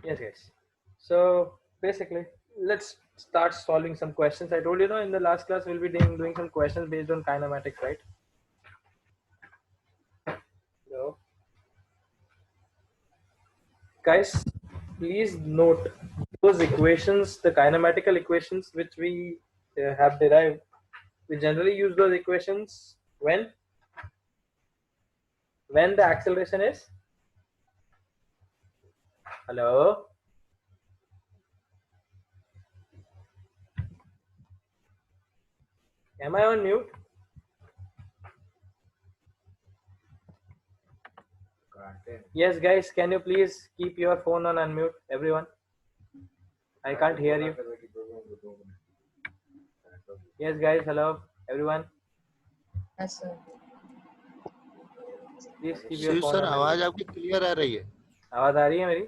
Yes, guys. So basically, let's start solving some questions. I told you, in the last class we'll be doing some questions based on kinematics, right? So, guys, please note those equations, the kinematical equations which we have derived. We generally use those equations when the acceleration is. Hello. Am I on mute? Yes, guys, can you please keep your phone on unmute, everyone? I can't hear you. Yes, guys, hello, everyone. Yes, sir. Please keep your Shiv phone sir on आवाज unmute. आपकी clear आ रही है? आवाज आ रही है मेरी?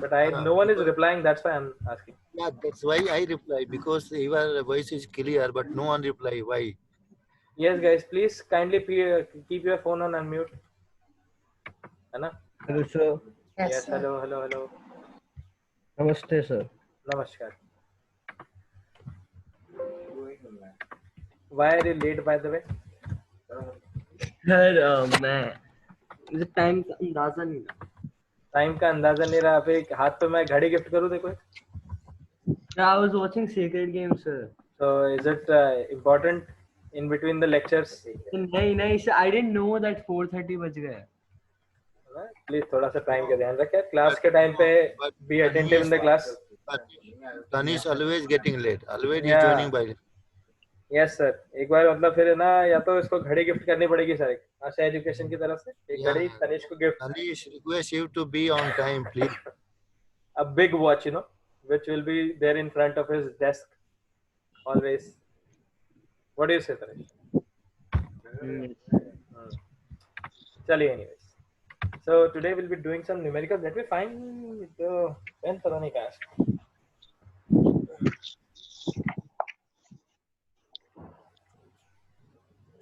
But no one is replying. That's why I'm asking. Yeah, that's why I reply, because your voice is clear, but no one reply. Why? Yes, guys, please kindly keep your phone on unmute. है ना? Hello, sir. Yes, Yes, sir. hello. Namaste, sir. Namaskar. Why are you late, by the way? Sir मैं मुझे time का अंदाजा नहीं था. Time का अंदाजा नहीं रहा. फिर हाथ पे मैं घड़ी गिफ्ट करूँ देखो. I was watching Sacred Games, sir. So is it important in between the lectures? नहीं sir, I didn't know that 4:30 बज गए. प्लीज थोड़ा सा टाइम का ध्यान रखें. क्लास के टाइम पे be attentive in the class. Tanish always getting late. Always Yeah. joining by. Yes sir. एक बार मतलब फिर ना, या तो इसको घड़ी गिफ्ट करनी पड़ेगी सर, आशा एजुकेशन की तरफ से एक घड़ी तनिष को gift. Tanish, request you to be on time, please. A big watch, which will be there in front of his desk always. What do you say, Tanish? Chaliye, anyways. So today we'll be doing some numericals. Let me find the pen. पता नहीं कहाँ है.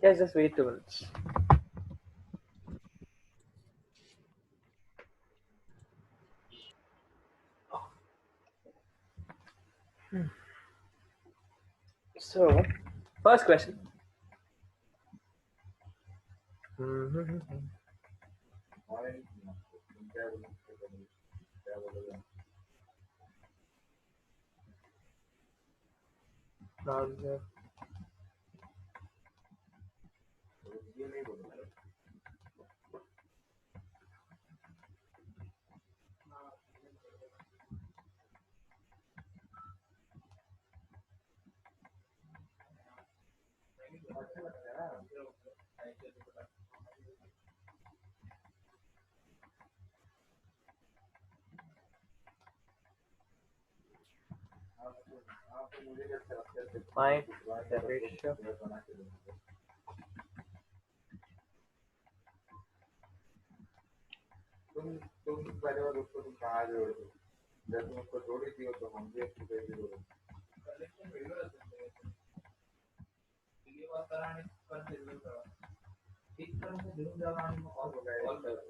Yes, just wait 2 minutes. So, first question. My ratio. तुम पहले बार उसको तुम कहाँ जोड़ दो, जब तुम उसको जोड़ी थी तो हम भी उसको दे जोड़ो.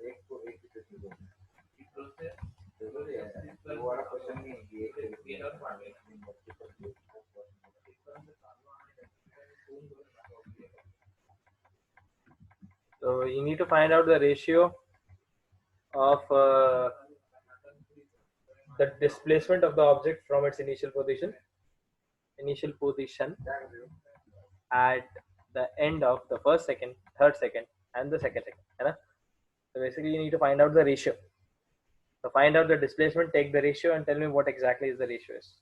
एक को एक ही से दो. जरूरी है. वो वाला क्वेश्चन नहीं है कि So you need to find out the ratio of the displacement of the object from its initial position at the end of the first second, third second, and the second second. है ना? So basically you need to find out the ratio. So find out the displacement, take the ratio, and tell me what exactly is the ratio is.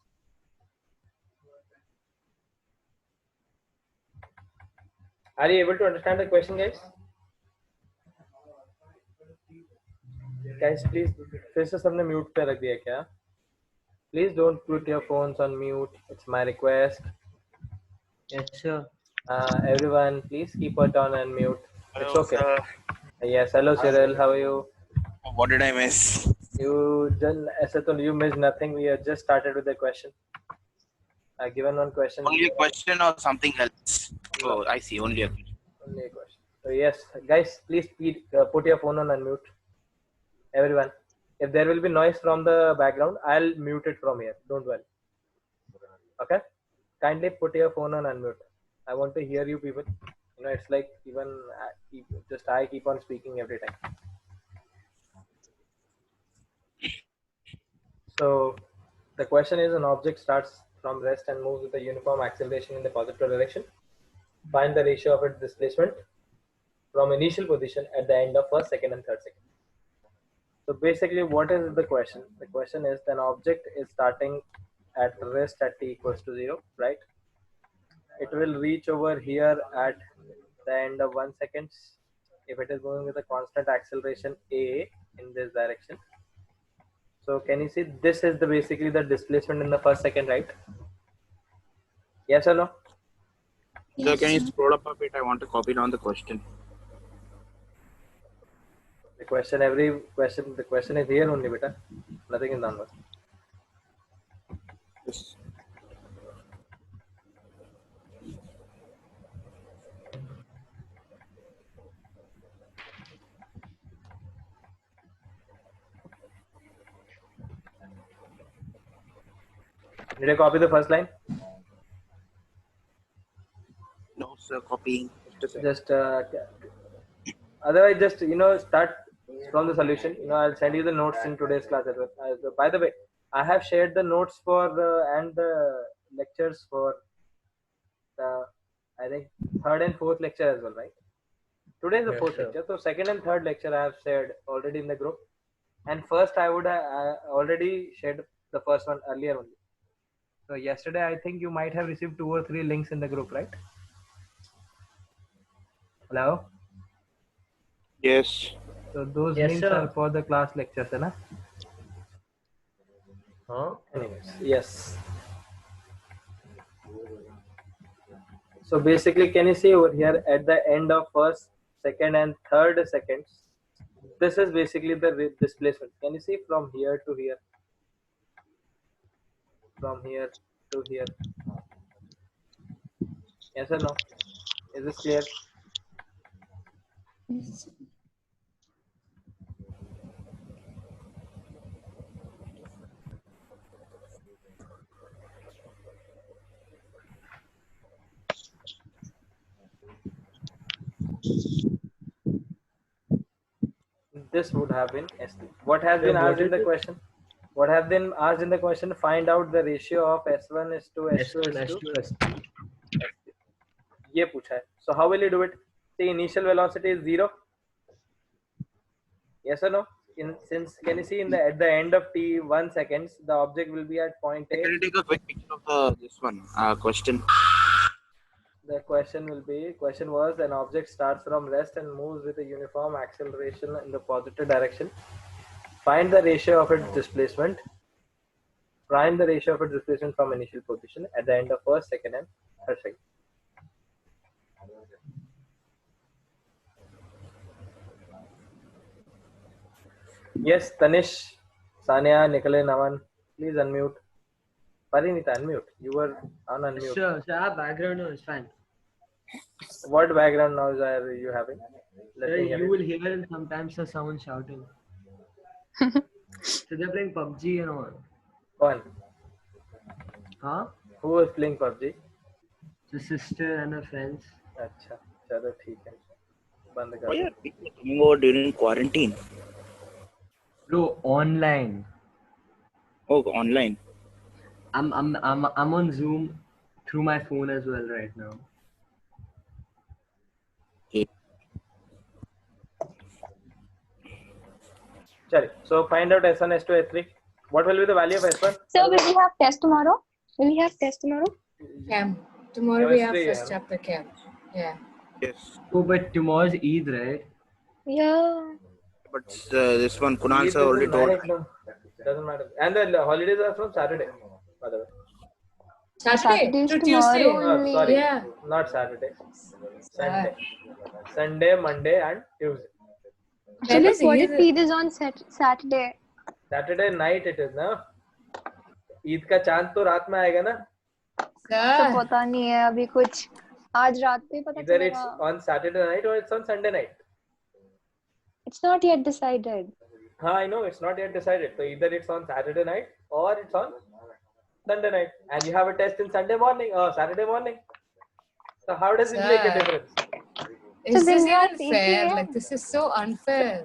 Are you able to understand the question, guys? Guys, please, फिर से सबने mute पे रख दिया क्या? Please don't put your phones on mute. It's my request. Yes, sir. Everyone, please keep it on and mute. Hello, It's okay. sir. Yes, hello Cyril. How are you? What did I miss? You missed nothing. We have just started with the question. Given one question. Only a question or something else? Oh, I see. Only a question. Only a question. So yes, guys, please put your phone on unmute. Everyone. If there will be noise from the background, I'll mute it from here. Don't worry. Okay? Kindly put your phone on unmute. I want to hear you people. You know, it's like even just I keep on speaking every time. So the question is, an object starts from rest and moves with a uniform acceleration in the positive direction. Find the ratio of its displacement from initial position at the end of first, second, and third second. So basically, what is the question? The question is, an object is starting at rest at t equals to 0, right? It will reach over here at the end of 1 second if it is moving with a constant acceleration a in this direction. So can you see this is the basically the displacement in the first second, right? Yes or no? So can you scroll up a bit? I want to copy down the question. The question is here only, beta. Nothing is done. Yes. Did I copy the first line? No, sir. Copying. Just otherwise, just start from the solution. I'll send you the notes in today's class as well. By the way, I have shared the notes for and the lectures for the I think third and fourth lecture as well, right? Today is the fourth lecture, so second and third lecture I have shared already in the group, and first I would have already shared the first one earlier only. So yesterday I think you might have received 2 or 3 links in the group, right? Hello. Yes. So those Yes, links sir. are for the class lectures, है ना? Huh? Anyways, yes. So basically, can you see over here at the end of first, second, and third seconds? This is basically the displacement. Can you see from here to here? From here to here. Yes or no? Is this clear? Yes. This would have been S3. What has been asked in the question? What have been asked in the question? Find out the ratio of S1 is to S2 is to S2. ये पूछा है. So how will you do it? The initial velocity is 0. Yes or no? Since can you see at the end of t 1 seconds, the object will be at point A. Can you take a quick picture of this one question? The question was, an object starts from rest and moves with a uniform acceleration in the positive direction. Find the ratio of its displacement. Find the ratio of its displacement from initial position at the end of first, second, and third second. Yes, Tanish, Sanya, Nikolay, Naman, please unmute. Parinita, unmute. You were on unmute. Sure, background noise, fine. What background noise are you having? Let me hear You it. will hear sometimes someone shouting. So they're playing PUBG and all. One. Huh? Who was playing PUBG? The sister and her friends. अच्छा, चलो ठीक है. बंद कर. Why are people coming over during quarantine? Bro, online. Oh, online. I'm on Zoom through my phone as well right now. Okay. Chale. So find out S1, S2, S3. What will be the value of S1? So will we have test tomorrow? Will we have test tomorrow? Chem. Tomorrow we have Chemistry, first yeah. chapter chem. Yeah. Yes. Oh, but tomorrow's Eid, right? Yeah. But this one, Kunal It sir already doesn't told. matter, no. Doesn't matter. And the holidays are from Saturday, by the way. Saturday Saturday's to tomorrow Tuesday. only. Sorry, Yeah. not Saturday. Sunday. Sunday, Monday, and Tuesday. So When is what Eid? if Eid is on Saturday? Saturday night it is ना. ईद का चांद तो रात में आएगा ना. तो Sir. पता नहीं है अभी कुछ. आज रात पे पता Either it's चलेगा. on Saturday night or it's on Sunday night. It's not yet decided. I know it's not yet decided. So either it's on Saturday night or it's on Sunday night, and you have a test in Sunday morning or Saturday morning. So how does it make a Sir. difference? Is then this that's even fair? easy, Like, this is so unfair.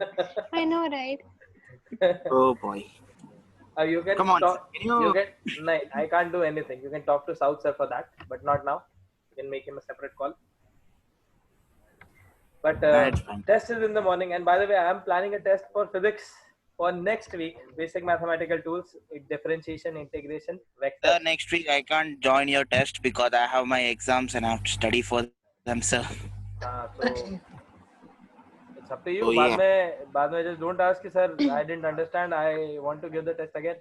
I know, right? Oh boy. You can Come on, talk. can you- No, I can't do anything. You can talk to South sir for that, but not now. You can make him a separate call. But That's fine. test is in the morning. And by the way, I am planning a test for physics for next week. Basic mathematical tools, differentiation, integration, vector. Next week I can't join your test because I have my exams and I have to study for them, sir. So it's up to you. Oh, yeah. बाद में just don't ask, sir. I didn't understand. I want to give the test again.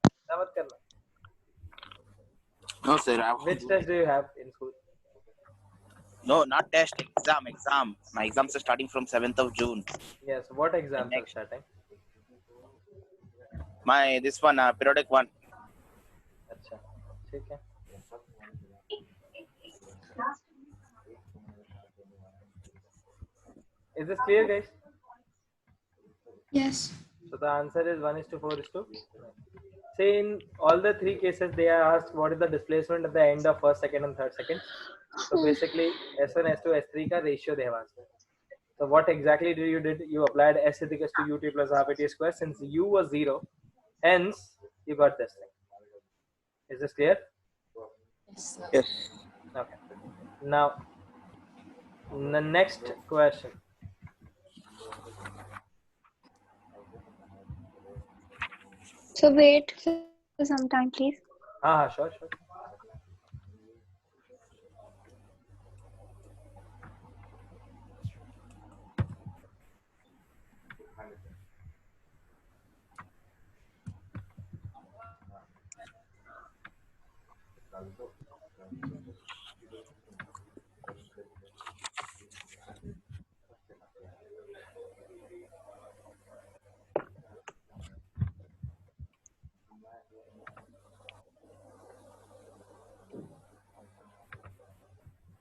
ऐसा मत करना. No, sir. I won't Which do test do you have in school? No, not test. Exam. My exams are starting from 7th of June. Yes. What exams are Next. starting? This one, periodic one. अच्छा, ठीक है. Is this clear, guys? Yes. So the answer is 1:4:2. Say in all the three cases, they are asked what is the displacement at the end of first, second, and third second. So basically, S1, S2, S3 का ratio they have asked. So what exactly did? You applied S is equals to ut plus half at square since u was 0. Hence, you got this thing. Is this clear? Yes, sir. Yes. Okay. Now, the next question. So wait for some time, please. Sure.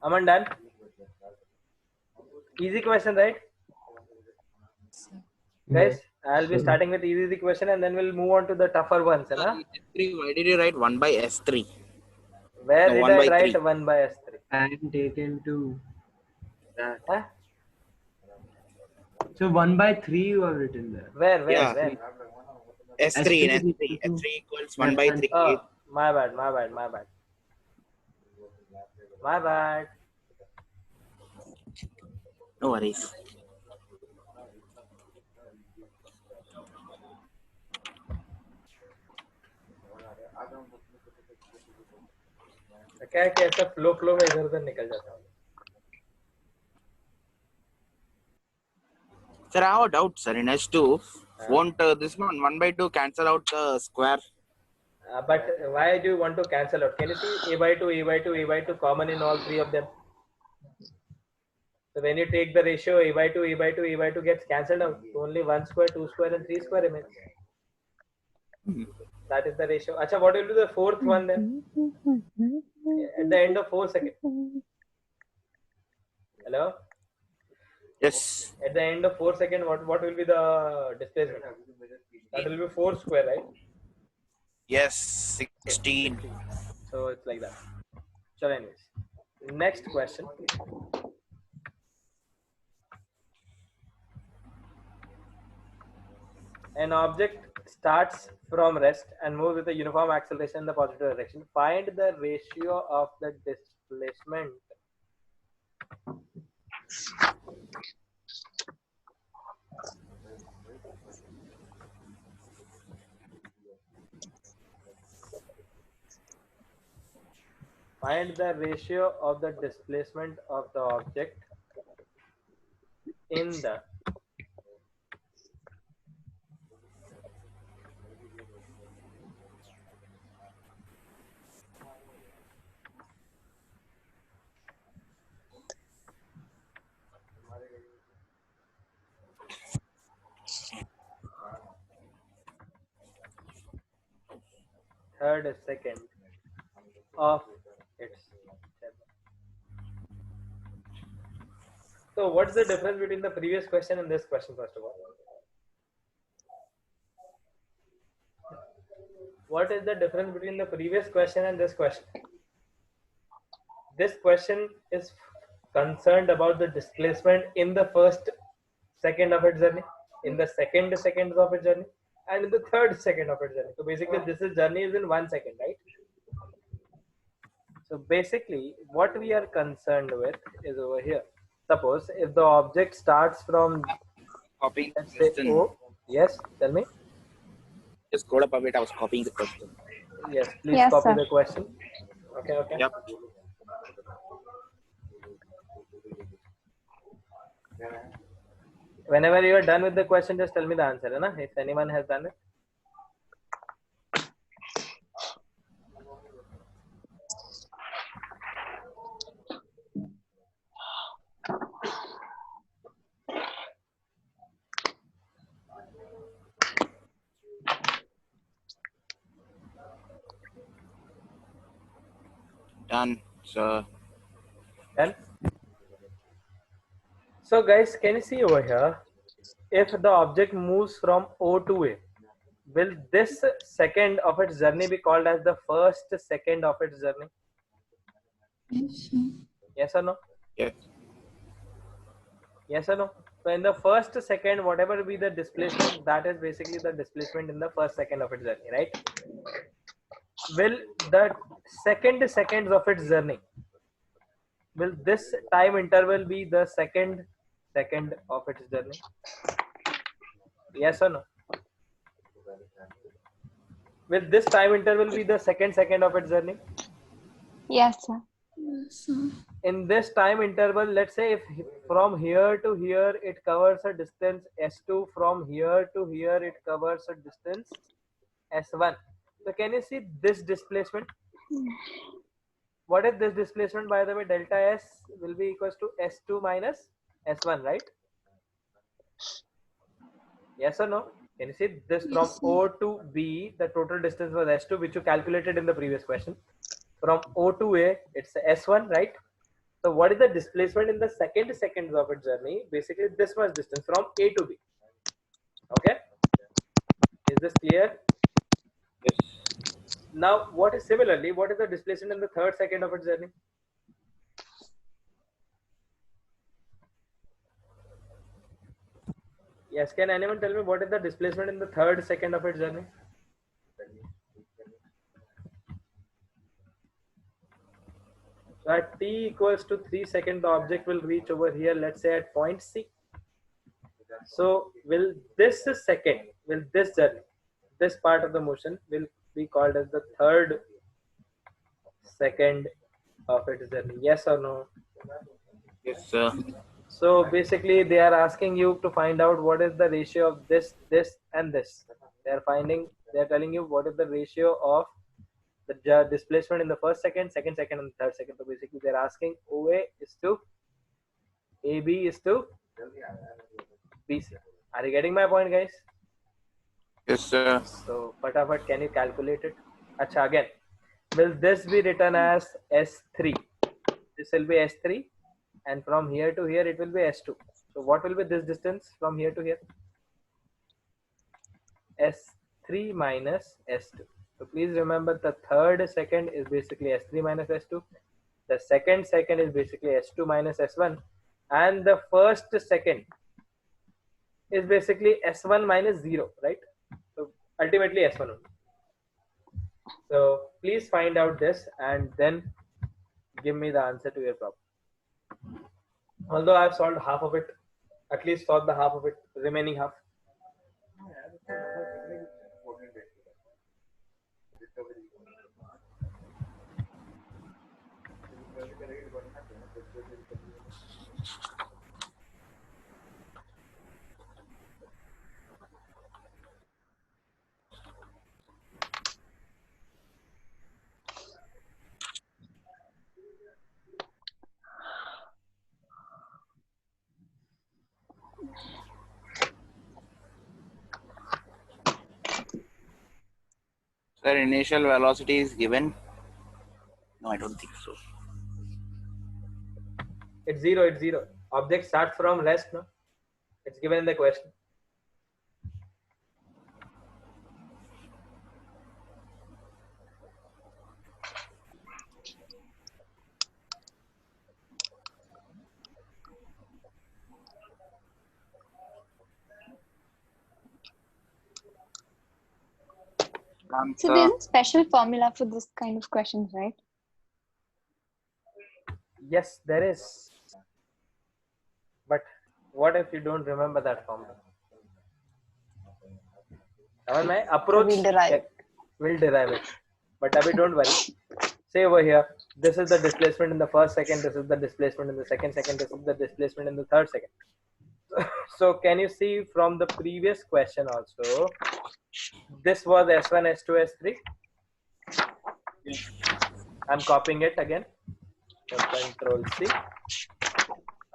Aman, done? Easy question, right? Guys, I'll be starting with easy question and then we'll move on to the tougher ones. Why did you write 1 by S3? Where No, did 1 I by write 3. 1 by S3? And taken to that. Huh? So 1/3 you have written there. Where? Yeah. Where? S3 in S3 S3. is equal to- S3 equals 1 by 3. Oh, my bad. No worries. क्या है कि ऐसा flow में इधर उधर निकल जाता हूँ. Sir, I have a doubt, sir. In S2, won't this one by 2 cancel out the square? But why do you want to cancel out? Can you see a by 2, a by 2, a by 2 common in all three of them? So when you take the ratio a by 2, a by 2, a by 2 gets cancelled out. So only 1 square, 2 square, and 3 square remains. That is the ratio. Acha, what will be the fourth one then? At the end of 4 seconds. Hello? Yes. At the end of 4 seconds, what will be the displacement? That will be 4 square, right? Yes, 16. So it's like that. So anyways, next question. An object starts from rest and moves with a uniform acceleration in the positive direction. Find the ratio of the displacement. Find the ratio of the displacement of the object in the third second of its step. So what's the difference between the previous question and this question, first of all? what is the difference between the previous question and this question? This question is concerned about the displacement in the first second of its journey, in the second seconds of its journey, and in the third second of its journey. So basically, this is journey is in 1 second, right? So basically, what we are concerned with is over here. Suppose if the object starts from, Copying the let's say, question. O. Yes, tell me. Just scroll up a bit. I was copying the question. Yes, please Yes, copy sir. the question. Okay, okay. Yep. Whenever you are done with the question, just tell me the answer, na? If anyone has done it. Done. So Done. So guys, can you see over here? If the object moves from O to A, will this second of its journey be called as the first second of its journey? Yes, sir. Yes or no? yes. Yes or no? So in the first second, whatever be the displacement, that is basically the displacement in the first second of its journey, right? Will the second seconds of its journey, will this time interval be the second of its journey? Yes or no? Will this time interval be the second of its journey? Yes, sir. Yes, sir. In this time interval, let's say if from here to here it covers a distance S2, from here to here it covers a distance S1. So can you see this displacement? What is this displacement, by the way? Delta S will be equals to S2 minus S1, right? Yes or no? Can you see this from Yes, sir. O to B, the total distance was S2, which you calculated in the previous question. From O to A, it's S1, right? So what is the displacement in the second seconds of its journey? Basically, this much distance from A to B. Okay? Is this clear? Yes. Now, what is similarly, what is the displacement in the third second of its journey? Yes, can anyone tell me what is the displacement in the third second of its journey? So at t equals to 3 seconds, the object will reach over here, let's say at point C. So will this second, will this journey, this part of the motion will be called as the third second of its journey? Yes or no? Yes, sir. So basically they are asking you to find out what is the ratio of this, this and this. They are telling you what is the ratio of the displacement in the first second, second second, and third second. So basically they're asking OA is to AB is to BC. Are you getting my point, guys? Yes, sir. So fatafat, can you calculate it? Acha, again, will this be written as S3? This will be S3, and from here to here it will be S2. So what will be this distance from here to here? S3 minus S2. So please remember the third second is basically S3 minus S2. The second is basically S2 minus S1. And the first second is basically S1 minus 0, right? So ultimately S1 only. So please find out this and then give me the answer to your problem. Although I've solved half of it, at least solved the half of it, remaining half. Sir, initial velocity is given. No, I don't think so. It's zero. Object starts from rest, no? It's given in the question. So there's a special formula for this kind of questions, right? Yes, there is. But what if you don't remember that formula? Aman, my approach We'll derive. will derive it. But Abhi, don't worry. Say over here, this is the displacement in the first second, this is the displacement in the second second, this is the displacement in the third second. So can you see from the previous question also, this was S1, S2, S3. I'm copying it again. So Control C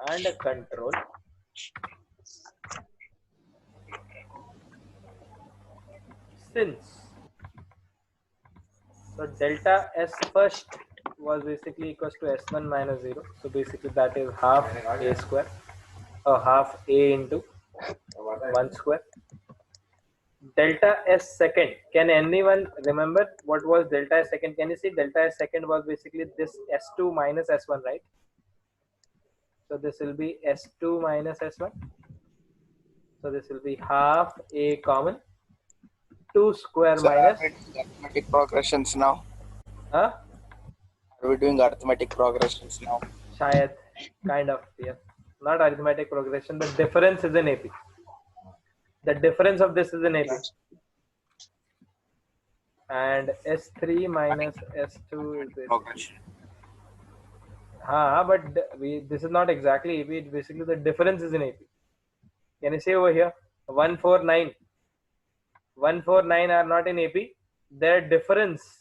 and a Control. Since so delta S first was basically equals to S1 minus 0. So basically that is half A square or half A into 1 square. Delta S second. Can anyone remember what was delta S second? Can you see delta S second was basically this S2 minus S1, right? So this will be S2 minus S1. So this will be half A common 2 square minus. Arithmetic progressions now. Huh? Are we doing arithmetic progressions now? Shayad, kind of, yeah. Not arithmetic progression. The difference is in AP. The difference of this is in AP. And S3 minus S2 is this. Progression. But this is not exactly AP. It's basically the difference is in AP. Can you see over here? 149. 149 are not in AP. Their difference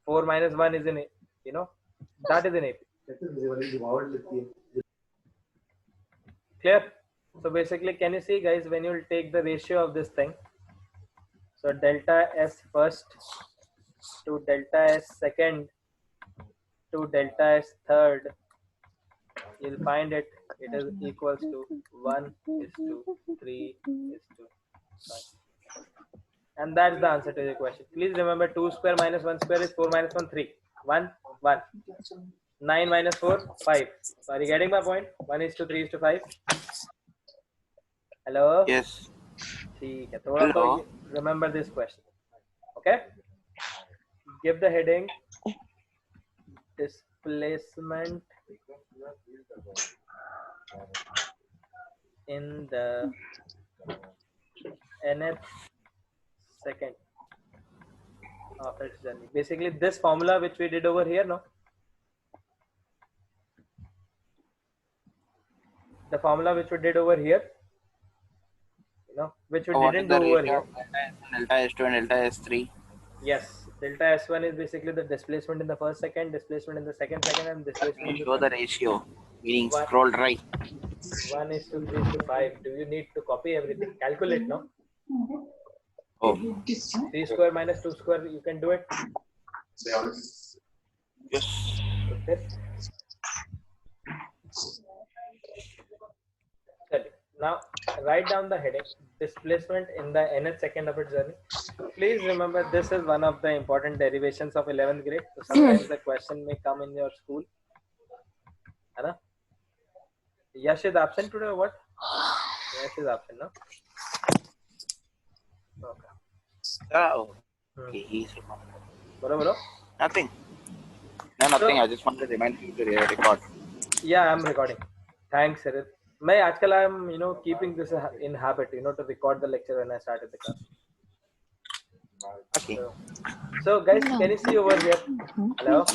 4 minus 1 is in AP. You know, that is in AP. Clear? So basically, can you see, guys, when you take the ratio of this thing? So delta S first to delta S second to delta S third, you'll find it is equals to 1:3:5. And that's the answer to the question. Please remember 2 square minus 1 square is 4 minus 1, 3. 1, 1. 9 minus 4, 5. So are you getting my point? 1:3:5. Hello? Yes. ठीक है, थोड़ा तो remember this question. Okay? Give the heading displacement in the nth second of its journey. Basically, this formula which we did over here, no? The formula which we did over here, you know, which we didn't do over here. Delta S2 and delta S3. Yes, delta S1 is basically the displacement in the first second, displacement in the second second, and displacement. Show the ratio, meaning One. scroll right. 1:3:5. Do you need to copy everything? Calculate, no? Oh. 3 square minus 2 square, you can do it. Yes. Okay. Now write down the heading displacement in the nth second of its journey. Please remember this is one of the important derivations of 11th grade. So sometimes the question may come in your school. Anna? Yash is absent today or what? Yash is absent, no? Okay. Oh. Okay, he's Bro. nothing. No, nothing. I just wanted to remind you to record. Yeah, I'm recording. Thanks, Sirit. I am, keeping this in habit, to record the lecture when I started the class. Okay. So guys, can you see over here? Hello?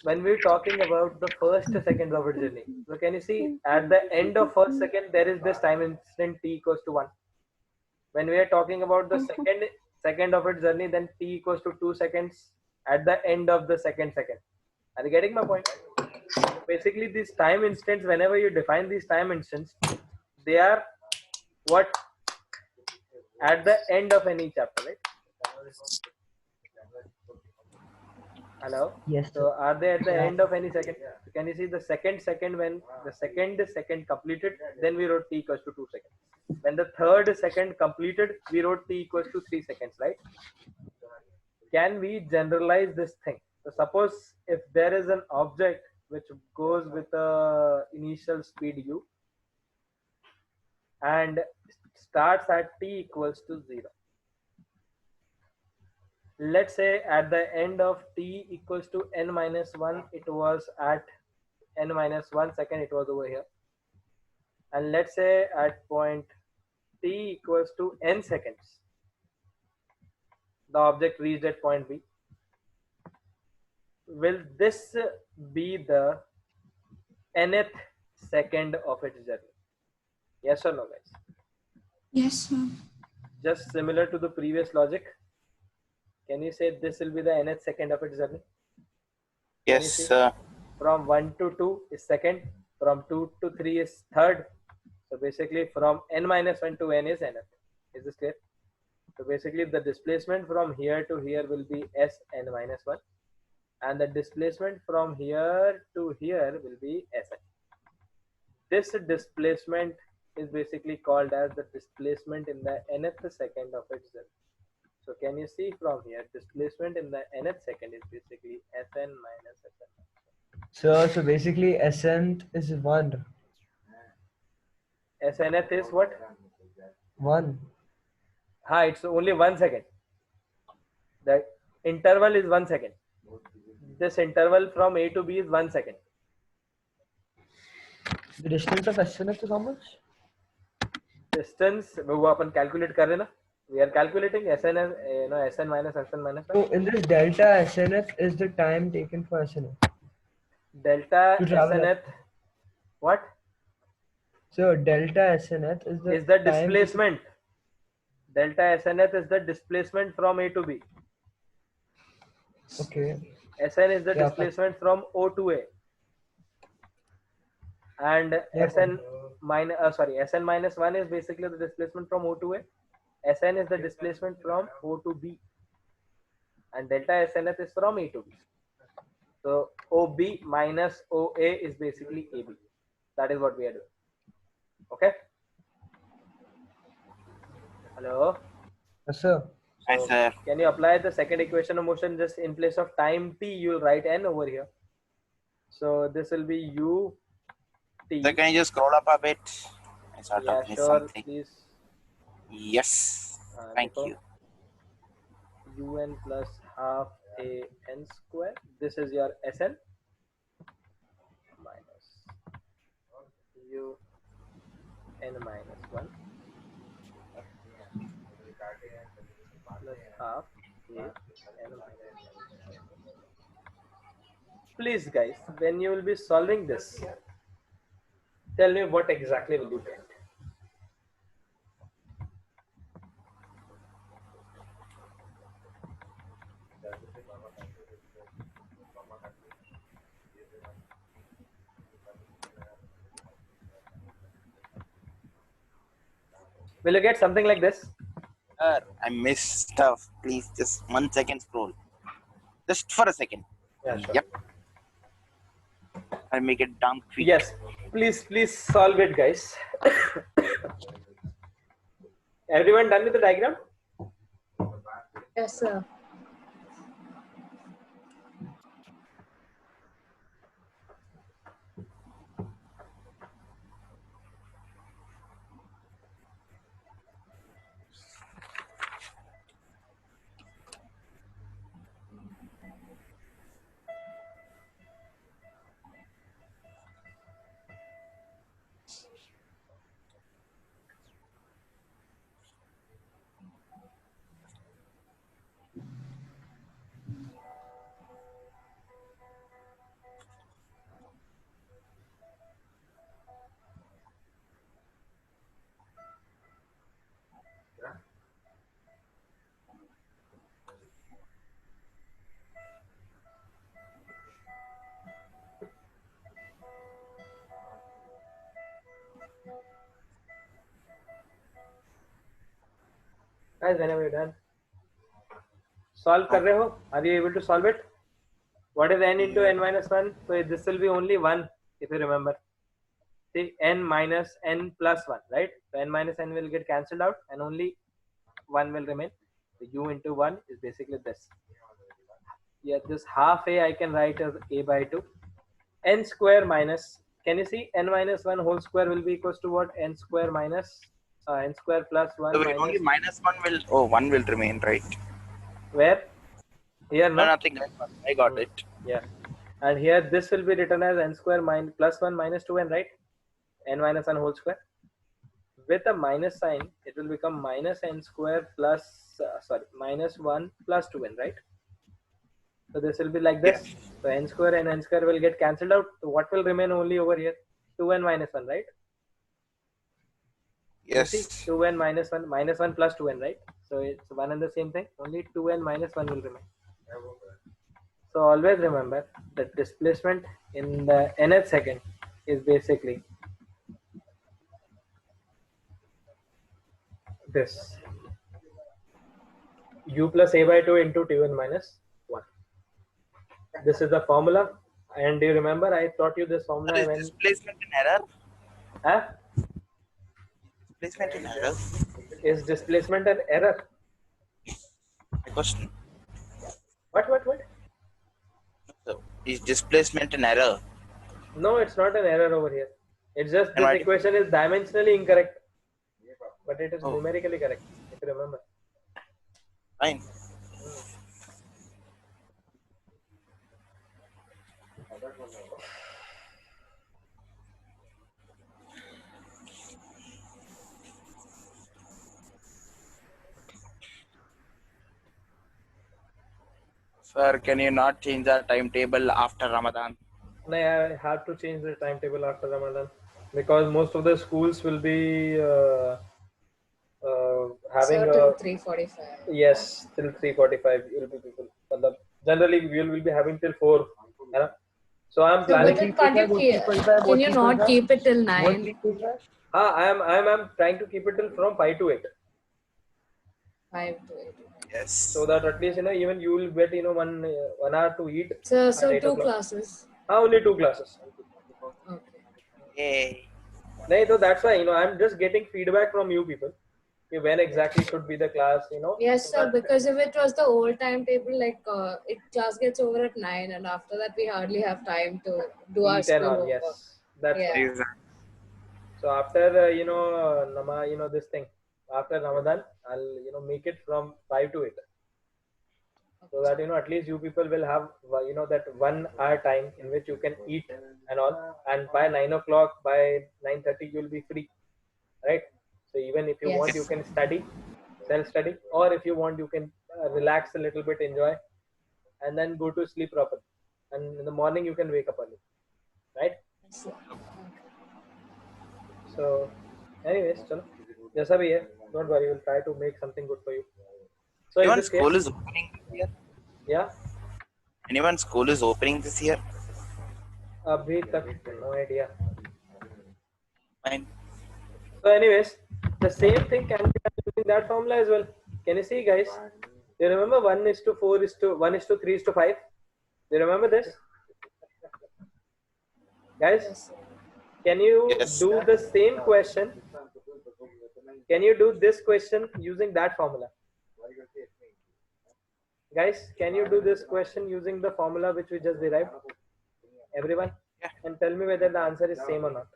When we're talking about the first seconds of a journey, so can you see at the end of first second, there is this time instant t equals to 1. When we are talking about the second of its journey, then t equals to 2 seconds at the end of the second second. Are you getting my point? Basically, these time instants, whenever you define these time instants, they are what? At the end of any chapter, right? Hello? Yes. So are they at the end of any second? So can you see the second when the second completed, then we wrote t equals to 2 seconds. When the third second completed, we wrote t equals to 3 seconds, right? Can we generalize this thing? So suppose if there is an object which goes with a initial speed u and starts at t equals to 0. let's say at the end of t equals to n minus 1, it was at n minus 1 second, it was over here. And let's say at point t equals to n seconds, the object reached at point B. Will this be the nth second of its journey? Yes or no, guys? Yes, sir. Just similar to the previous logic. Can you say this will be the nth second of its journey? Can you Yes, see? sir. From 1 to 2 is second, from 2 to 3 is third. So basically from n minus 1 to n is nth. Is this clear? So basically the displacement from here to here will be Sn minus 1, and the displacement from here to here will be Sn. This displacement is basically called as the displacement in the nth second of its journey. So can you see from here, displacement in the nth second is basically Sn minus Sn. So basically ascent is 1. Snth is what? 1. It's only 1 second. The interval is 1 second. This interval from A to B is 1 second. The distance of SNF is how much? Distance, वो अपन calculate कर रहे ना? We are calculating Sn, Sn minus Sn minus 1. So in this delta SNF is the time taken for SNF. Delta To travel Snth, what? So delta SNF is the Is the time- displacement. Delta Snth is the displacement from A to B. Okay. Sn is the Yeah, displacement from O to A. And Yeah, Sn minus 1 is basically the displacement from O to A. Sn is the displacement from O to B. And delta Snth is from A to B. So OB minus OA is basically AB. That is what we are doing. Okay? Hello? Yes, sir. Yes, sir. Can you apply the second equation of motion? Just in place of time t, you'll write n over here. So this will be u t. So can you just scroll up a bit? I sort Yeah, of missed sure. something. Please. Yes. Thank देखो, you. un plus half a n square. This is your Sn minus u n minus 1 plus half a n minus 1. Please guys, when you will be solving this, tell me what exactly will you get. Will you get something like this? Sir, I missed stuff. Please, just 1 second scroll. Just for a second. Yeah, sure. Yep. I'll make it damn quick. Yes, please solve it, guys. Everyone done with the diagram? Yes, sir. Guys, whenever you're done. Solve कर रहे हो? Are you able to solve it? What is n into n minus 1? So this will be only 1, if you remember. See, n minus n plus 1, right? So n minus n will get cancelled out and only 1 will remain. So u into 1 is basically this. Yeah, this half a I can write as a by 2. N square minus, can you see n minus 1 whole square will be equals to what? N square minus n square plus 1 So wait, minus, only minus 1 will, 1 will remain, right? where? Here, No, no? nothing. I got it. Yeah. And here, this will be written as n square plus 1 minus 2n, right? N minus 1 whole square. With a minus sign, it will become minus n square plus, minus 1 plus 2n, right? So this will be like this. So n square and n square will get cancelled out. So what will remain only over here? 2n minus 1, right? You see, Yes. 2n minus 1 plus 2n, right? So it's one and the same thing. Only 2n minus 1 will remain. So always remember that displacement in the nth second is basically this: u plus a by 2 into t1 minus 1. This is the formula. And do you remember I taught you this formula Is when? displacement an error? Huh? Displacement an error? Is displacement an error? My question. What? So, is displacement an error? No, it's not an error over here. It's just And this why- equation is dimensionally incorrect, but it is Oh. numerically correct, if you remember. Fine. Sir, can you not change the timetable after Ramadan? No, I have to change the timetable after Ramadan because most of the schools will be having Sir, a till 3:45. yes till 3:45. You'll be people. Generally, we will be having till 4. You know? So I'm So, planning. but can you not keep it till 9? I'm trying to keep it till from 5 to 8. 5 to 8. Yes. So that at least even you will get 1 hour to eat. So at 8 2 o'clock. classes. Only 2 classes. Okay. Yay. No, so that's why I'm just getting feedback from you people. Okay, when exactly should be the class, Yes, so sir. that- Because if it was the old timetable, class gets over at 9, and after that we hardly have time to do our eat and school all. homework. Yes, that's Yeah. right. Exactly. So after this thing after Ramadan, I'll make it from 5 to 8. So that at least you people will have that 1 hour time in which you can eat and all, and by 9 o'clock, by 9:30 you'll be free, right? So even if you want, you Yes. can study, self-study, or if you want, you can relax a little bit, enjoy, and then go to sleep properly. And in the morning you can wake up early, right? Yes, sir. So, anyways, chalo, jaisa bhi hai, don't worry, we'll try to make something good for you. So in Anyone this school case, is opening this year? yeah, Anyone school is opening this year? abhi tak no idea. Fine. So, anyways, the same thing can be done using that formula as well. Can you see, guys? You remember 1:4:1:3:5? You remember this, guys? Yes, sir. Can you Yes. do the same question? Can you do this question using that formula? Guys, can you do this question using the formula which we just derived? Everyone? Yeah. And tell me whether the answer is same or not.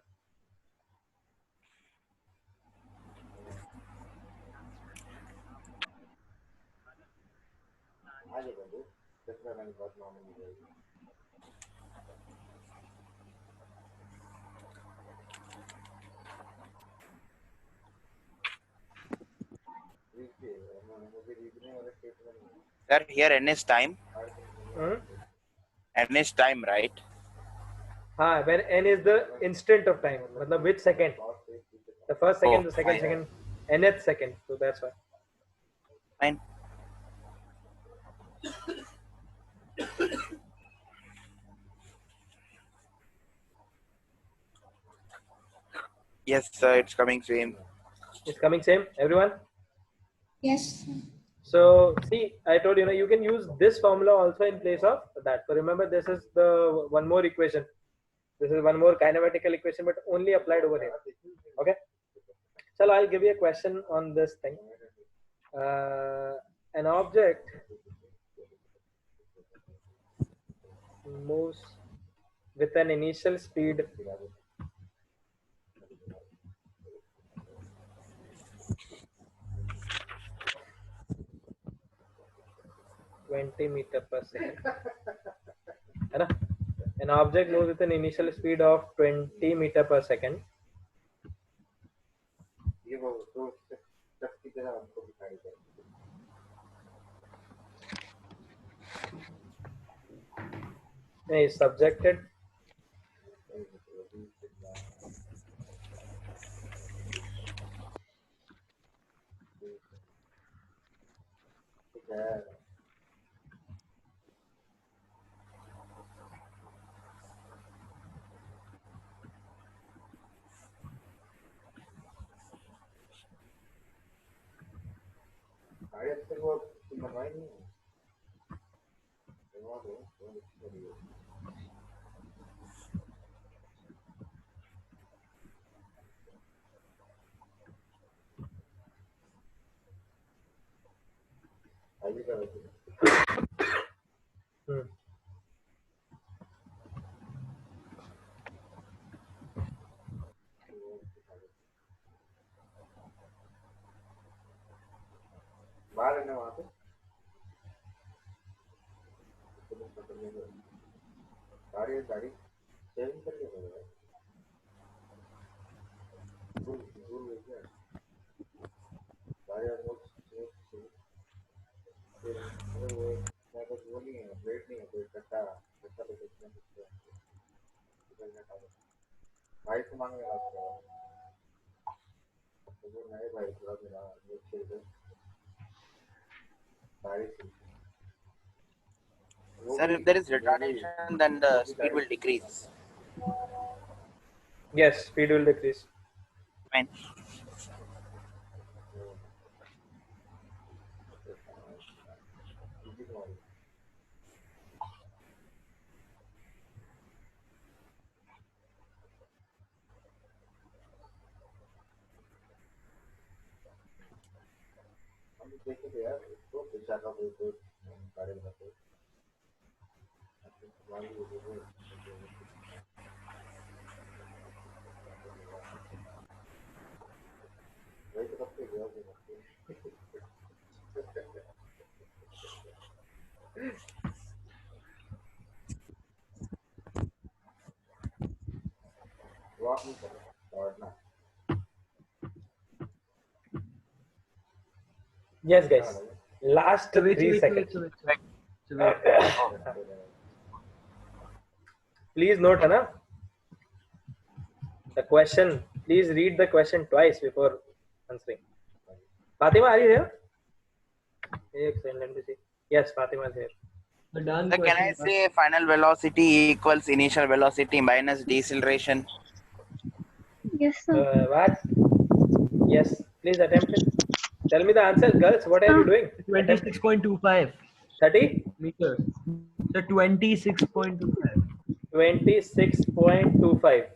Sir, here N is time. Hmm? N is time, right? When n is the instant of time, matlab which second? The first second, Oh, the second fine. second, nth second. So that's why. Fine. Yes, sir, it's coming same. It's coming same, everyone. Yes. So see, I told you can use this formula also in place of that. So remember, this is the one more equation. This is one more kinematical equation, but only applied over here. Okay. So I'll give you a question on this thing. An object moves with an initial speed 20 meter per second. है ना? An object moves with an initial speed of 20 meter per second. ये वो दो step की तरह हमको दिखाई दे. Is subjected गाड़ी अब तक वो बनवाई नहीं है. बनवा दो तो अच्छी है. आइए करो. hmm. बाहर है ना वहाँ पे. गाड़ी गाड़ी सेविंग करके हो रहा है. दूर हो गया. गाड़ी ऑलमोस्ट वो मैं तो वो नहीं है, वेट नहीं है, कोई कट्टा कट्टा तो देखते हैं. भाई को मांगे तो वो नए भाई थोड़ा मेरा वो खेल गाड़ी से. Sir, if there is retardation, then the speed will decrease. Yes, speed will decrease. Fine. हम देखेंगे यार इसको दिशा का कोई गाड़ी बनाते हैं. वही तो करते गया वॉक नहीं करना, दौड़ना. Yes, guys. Last So wait, 3 wait, seconds. wait. Please note, है ना? The question. Please read the question twice before answering. Fatima, are you here? एक second, let me see. Yes, Fatima is here. The done So can I question. say final velocity equals initial velocity minus deceleration? Yes, sir. What? Yes, please attempt it. Tell me the answer, girls. What are you doing? 26.25 30? meters. So 26.25. 26.25.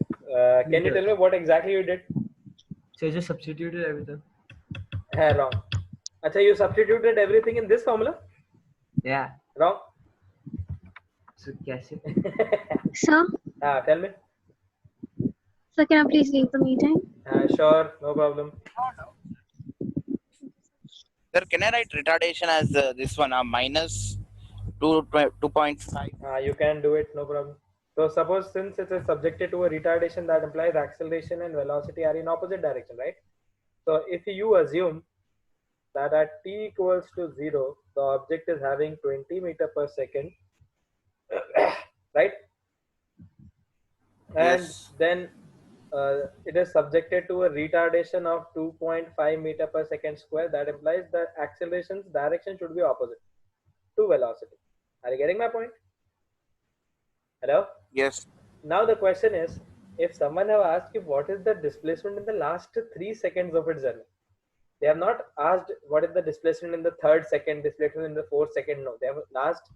Can you tell me what exactly you did? So I just substituted everything. Wrong. Acha, you substituted everything in this formula? Yeah. Wrong. So कैसे? Sir, Tell me. sir, can I please leave the meeting? Sure, no problem. Sir, can I write retardation as this one, minus 2.5? You can do it, no problem. So suppose since it is subjected to a retardation, that implies acceleration and velocity are in opposite direction, right? So if you assume that at t equals to 0, the object is having 20 meter per second, right? And Yes. then it is subjected to a retardation of 2.5 meter per second square. That implies the acceleration's direction should be opposite to velocity. Are you getting my point? Hello? Yes. Now the question is, if someone have asked you what is the displacement in the last 3 seconds of its journey, they have not asked what is the displacement in the 3rd second, displacement in the 4th second. No, they have asked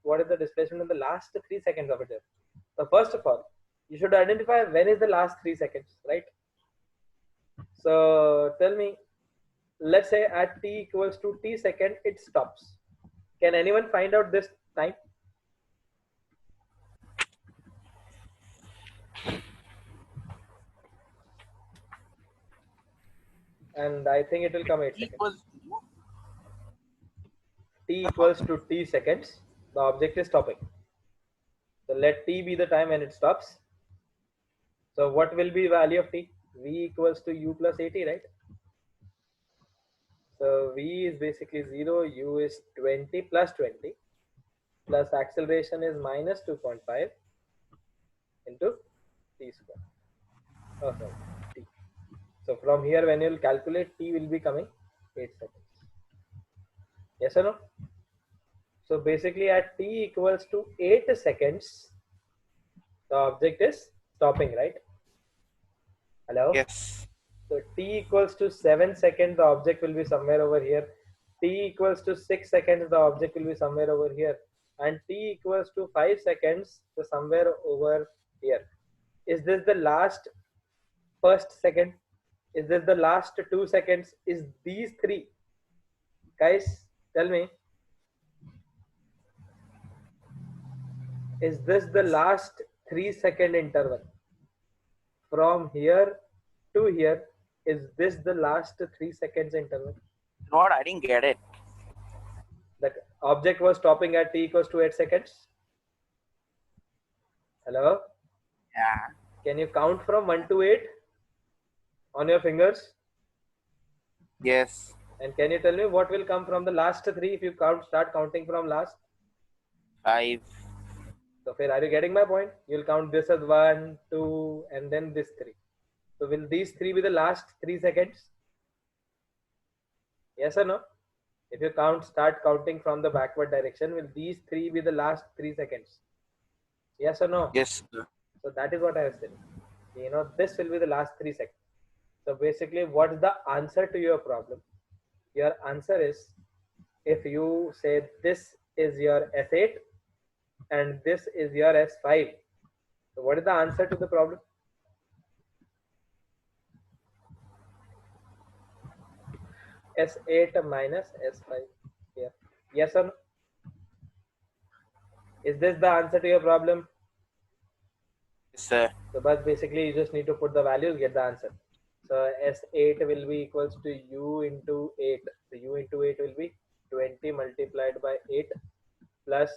what is the displacement in the last 3 seconds of its journey. So first of all, you should identify when is the last 3 seconds, right? So tell me, let's say at t equals to t second, it stops. Can anyone find out this time? And I think it will come 8 seconds. Equals t equals to t seconds, the object is stopping. So let t be the time when it stops. So what will be value of t? V equals to u plus at, right? So v is basically 0, u is 20 plus 20, plus acceleration is minus 2.5 into t square. Oh, sorry, t. So from here, when you will calculate, t will be coming 8 seconds. Yes or no? So basically at t equals to 8 seconds, the object is stopping, right? Hello? Yes. So t equals to 7 seconds, the object will be somewhere over here. T equals to 6 seconds, the object will be somewhere over here. And t equals to 5 seconds, so somewhere over here. Is this the last first second? Is this the last 2 seconds? Is these three? Guys, tell me. Is this the last 3-second interval? From here to here, is this the last 3 seconds interval? What? I didn't get it. The object was stopping at t equals to 8 seconds. Hello? Yeah. Can you count from 1 to 8 on your fingers? Yes. And can you tell me what will come from the last 3 if you start counting from last? 5. So, are you getting my point? You'll count this as 1, 2, and then this 3. So, will these 3 be the last 3 seconds? Yes or no? If you start counting from the backward direction, will these 3 be the last 3 seconds? Yes or no? Yes, sir. So that is what I was saying. You know, this will be the last 3 seconds. So basically, what's the answer to your problem? Your answer is, if you say this is your S8 and this is your S5. So what is the answer to the problem? S8 minus S5 here. Yes or no? Is this the answer to your problem? Yes, sir. So but basically you just need to put the values, get the answer. So S8 will be equals to U into 8. So U into 8 will be 20 multiplied by 8 plus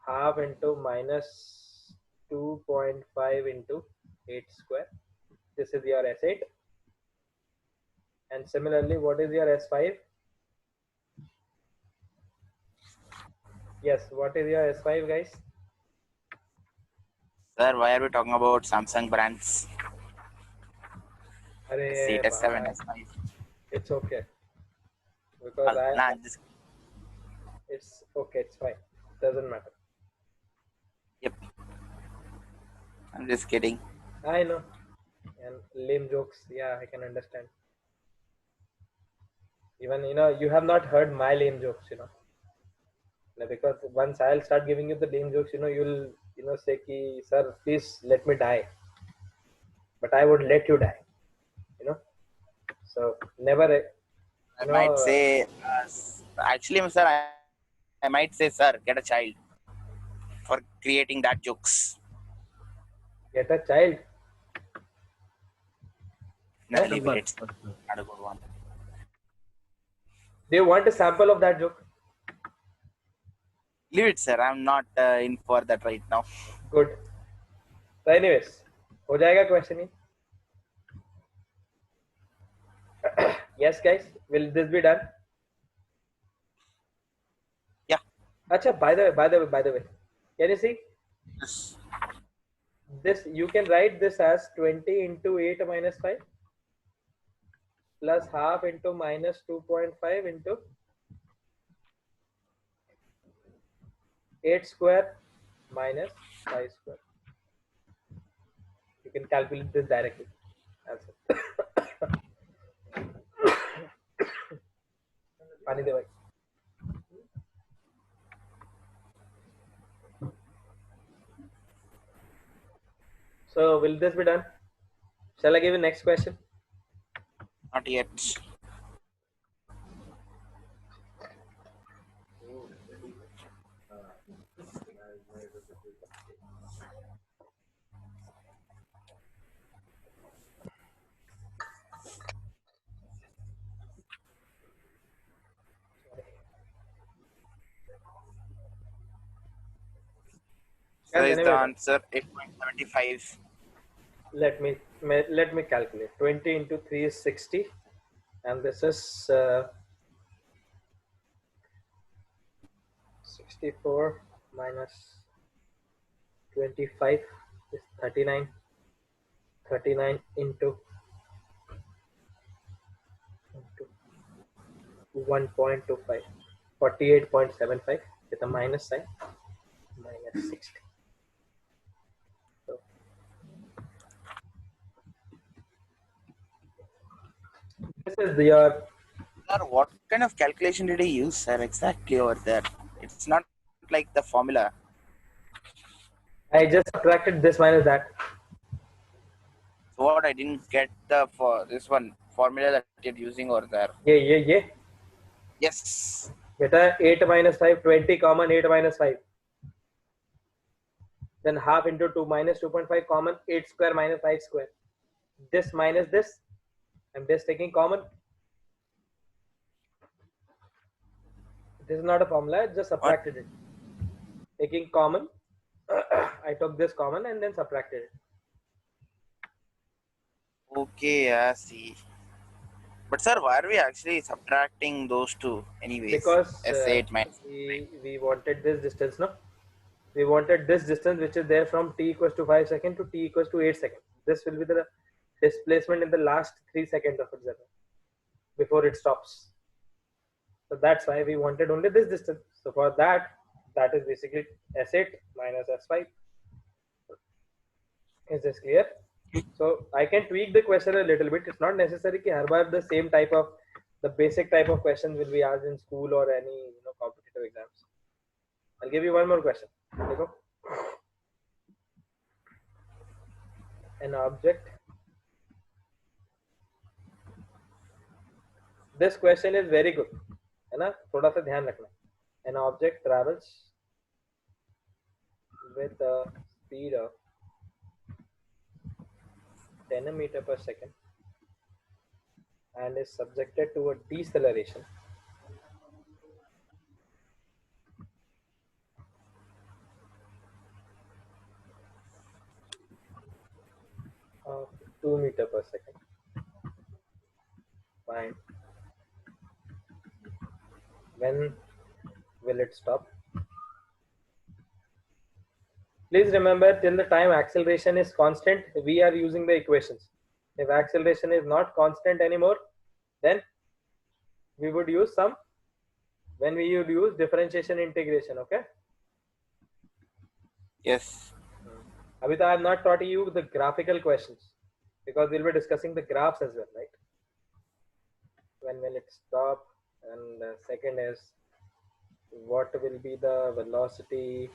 half into minus 2.5 into 8 square. This is your S8. And similarly, what is your S5? Yes, what is your S5, guys? Sir, why are we talking about Samsung brands? S8, S7, S5. It's okay. Because Nah, just it's okay, it's fine. Doesn't matter. yep. I'm just kidding. I know. And lame jokes, yeah, I can understand. Even, you have not heard my lame jokes, because once I'll start giving you the lame jokes, you'll, say ki, sir, please let me die. But I would let you die, So never, I might say, actually, sir, I might say, sir, get a child for creating that jokes. Get a child. No, Eh? leave it. It's not a good one. Do you want a sample of that joke? Leave it, sir. I'm not in for that right now. Good. So anyways, हो जाएगा question he? Yes, guys. Will this be done? Yeah. Acha, by the way, can you see Yes. this? You can write this as 20 into 8 minus 5 plus half into minus 2.5 into 8 square minus 5 square. You can calculate this directly. पानी दे भाई. So will this be done? Shall I give you next question? Not yet. So is the anyway, answer 8.75? let me calculate. 20 into 3 is 60, and this is 64 minus 25 is 39. 39 into 1.25, 48.75 with a minus sign, minus 60. So, this is your Sir, what kind of calculation did he use, sir, exactly over there? It's not like the formula. I just subtracted this minus that. So what, I didn't get the for this one formula that you're using over there. Yeah. Yes. Beta 8 minus 5, 20 common 8 minus 5. Then half into 2 minus 2.5 common 8 square minus 5 square. This minus this. I'm just taking common. This is not a formula, I just subtracted it. Taking common. I took this common and then subtracted it. Okay, I see. But sir, why are we actually subtracting those two anyways? Because S8 minus we wanted this distance, no? We wanted this distance which is there from t equals to 5 seconds to t equals to 8 seconds. This will be the displacement in the last 3 seconds of observer before it stops. So that's why we wanted only this distance. So for that is basically S8 minus S5. Is this clear? So I can tweak the question a little bit. It's not necessary कि हर बार the same type of the basic type of questions will be asked in school or any competitive exams. I'll give you one more question. देखो. An object. This question is very good. है ना? थोड़ा सा ध्यान रखना. An object travels with a speed of 10 meters per second and is subjected to a deceleration of 2 meters per second. Fine. When will it stop? Please remember, till the time acceleration is constant, we are using the equations. If acceleration is not constant anymore, then we would use some, when we would use differentiation integration, okay? Yes. Abhi I have not taught you the graphical questions because we'll be discussing the graphs as well, right? When will it stop? And the second is, what will be the velocity?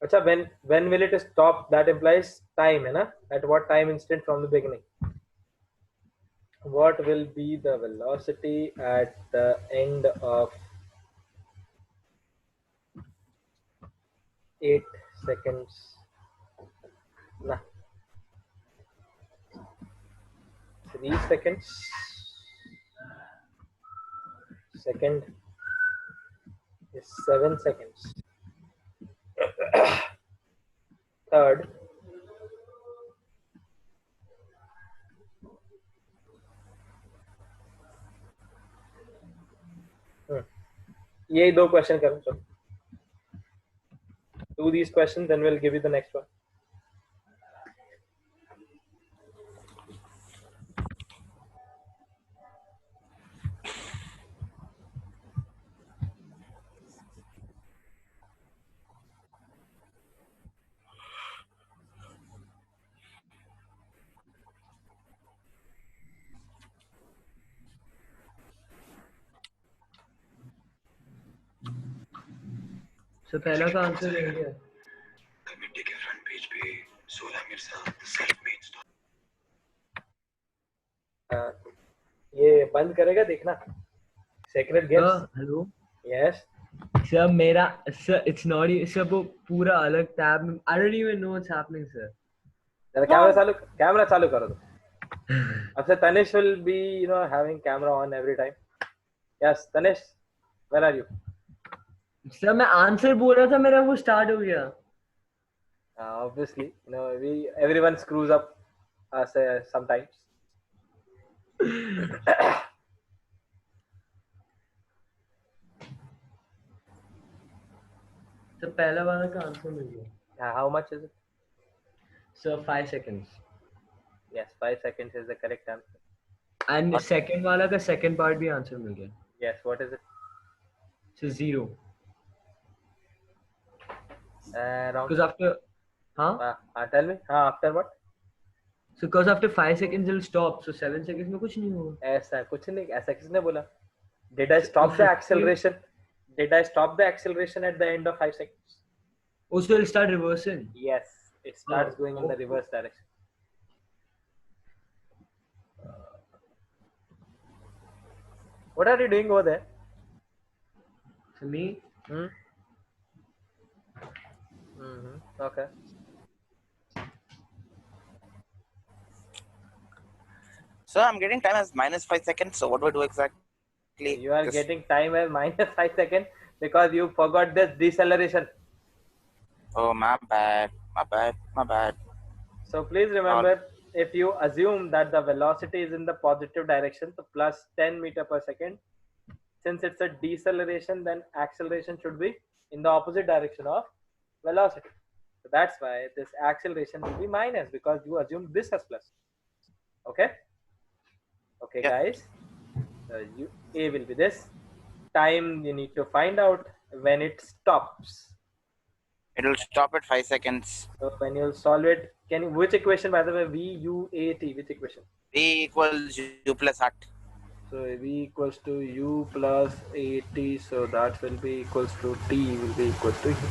Achha, when will it stop? That implies time, hai na? At what time instant from the beginning? What will be the velocity at the end of 8 seconds? Nah. 3 seconds. Second is 7 seconds. Third यही दो question करो. चलो do these questions, then we'll give you the next one. So पहला का answer रहेगा committee के front page पे 16 Mirza the self made ये बंद करेगा देखना. Sacred Gems. Hello Yes. Sir मेरा सर इट्स नॉट सर वो पूरा अलग टैब में I don't even know what's happening sir. जरा कैमरा चालू करो तो. अब से Tanish will be having camera on every time. Yes, Tanish, where are you? Sir मैं आंसर बोल रहा था, मेरा वो स्टार्ट हो गया. Obviously, everyone screws up sometimes. तो पहला वाला का आंसर मिल गया. How much is it? Sir 5 seconds. Yes, 5 seconds is the correct answer. And second वाला का सेकंड पार्ट भी आंसर मिल गया. Yes, what is it? So 0. Wrong. Because after, Tell me. After what? so because after 5 seconds it'll stop. So 7 seconds में कुछ नहीं होगा. ऐसा कुछ नहीं, ऐसा किसने बोला? Did I stop the acceleration? Did I stop the acceleration at the end of 5 seconds? Also it'll start reversing. Yes, it starts going in the reverse direction. What are you doing over there? For me, Okay. So I'm getting time as -5 seconds. So what do I do exactly? You are getting time as -5 seconds because you forgot this deceleration. Oh, my bad. So please remember, if you assume that the velocity is in the positive direction, so plus 10 meter per second, since it's a deceleration, then acceleration should be in the opposite direction of velocity. So that's why this acceleration will be minus, because you assume this as plus. Okay, Yeah. guys. A will be this. Time you need to find out when it stops. It will stop at 5 seconds. So when you solve it, which equation, by the way? V U A T, which equation? V equals U plus at. So V equals to U plus AT, so that will be equals to T will be equals to U.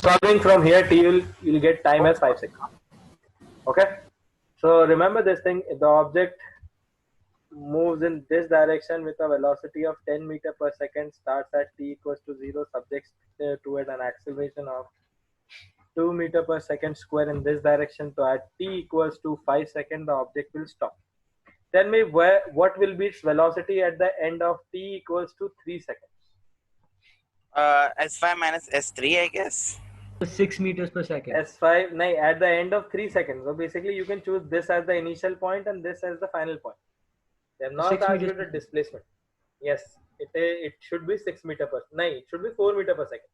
Solving from here, you'll get time as 5 seconds. Okay. So remember this thing: if the object moves in this direction with a velocity of 10 meter per second, starts at t equals to 0, subjects to it an acceleration of 2 meter per second square in this direction. So at t equals to 5 seconds, the object will stop. Tell me what will be its velocity at the end of t equals to 3 seconds? S5 minus S3, I guess. 6 meters per second. S5, no, at the end of 3 seconds. So basically, you can choose this as the initial point and this as the final point. They have not 6 asked you meters the displacement. Yes, it should be 6 meter per. No, it should be 4 meter per second.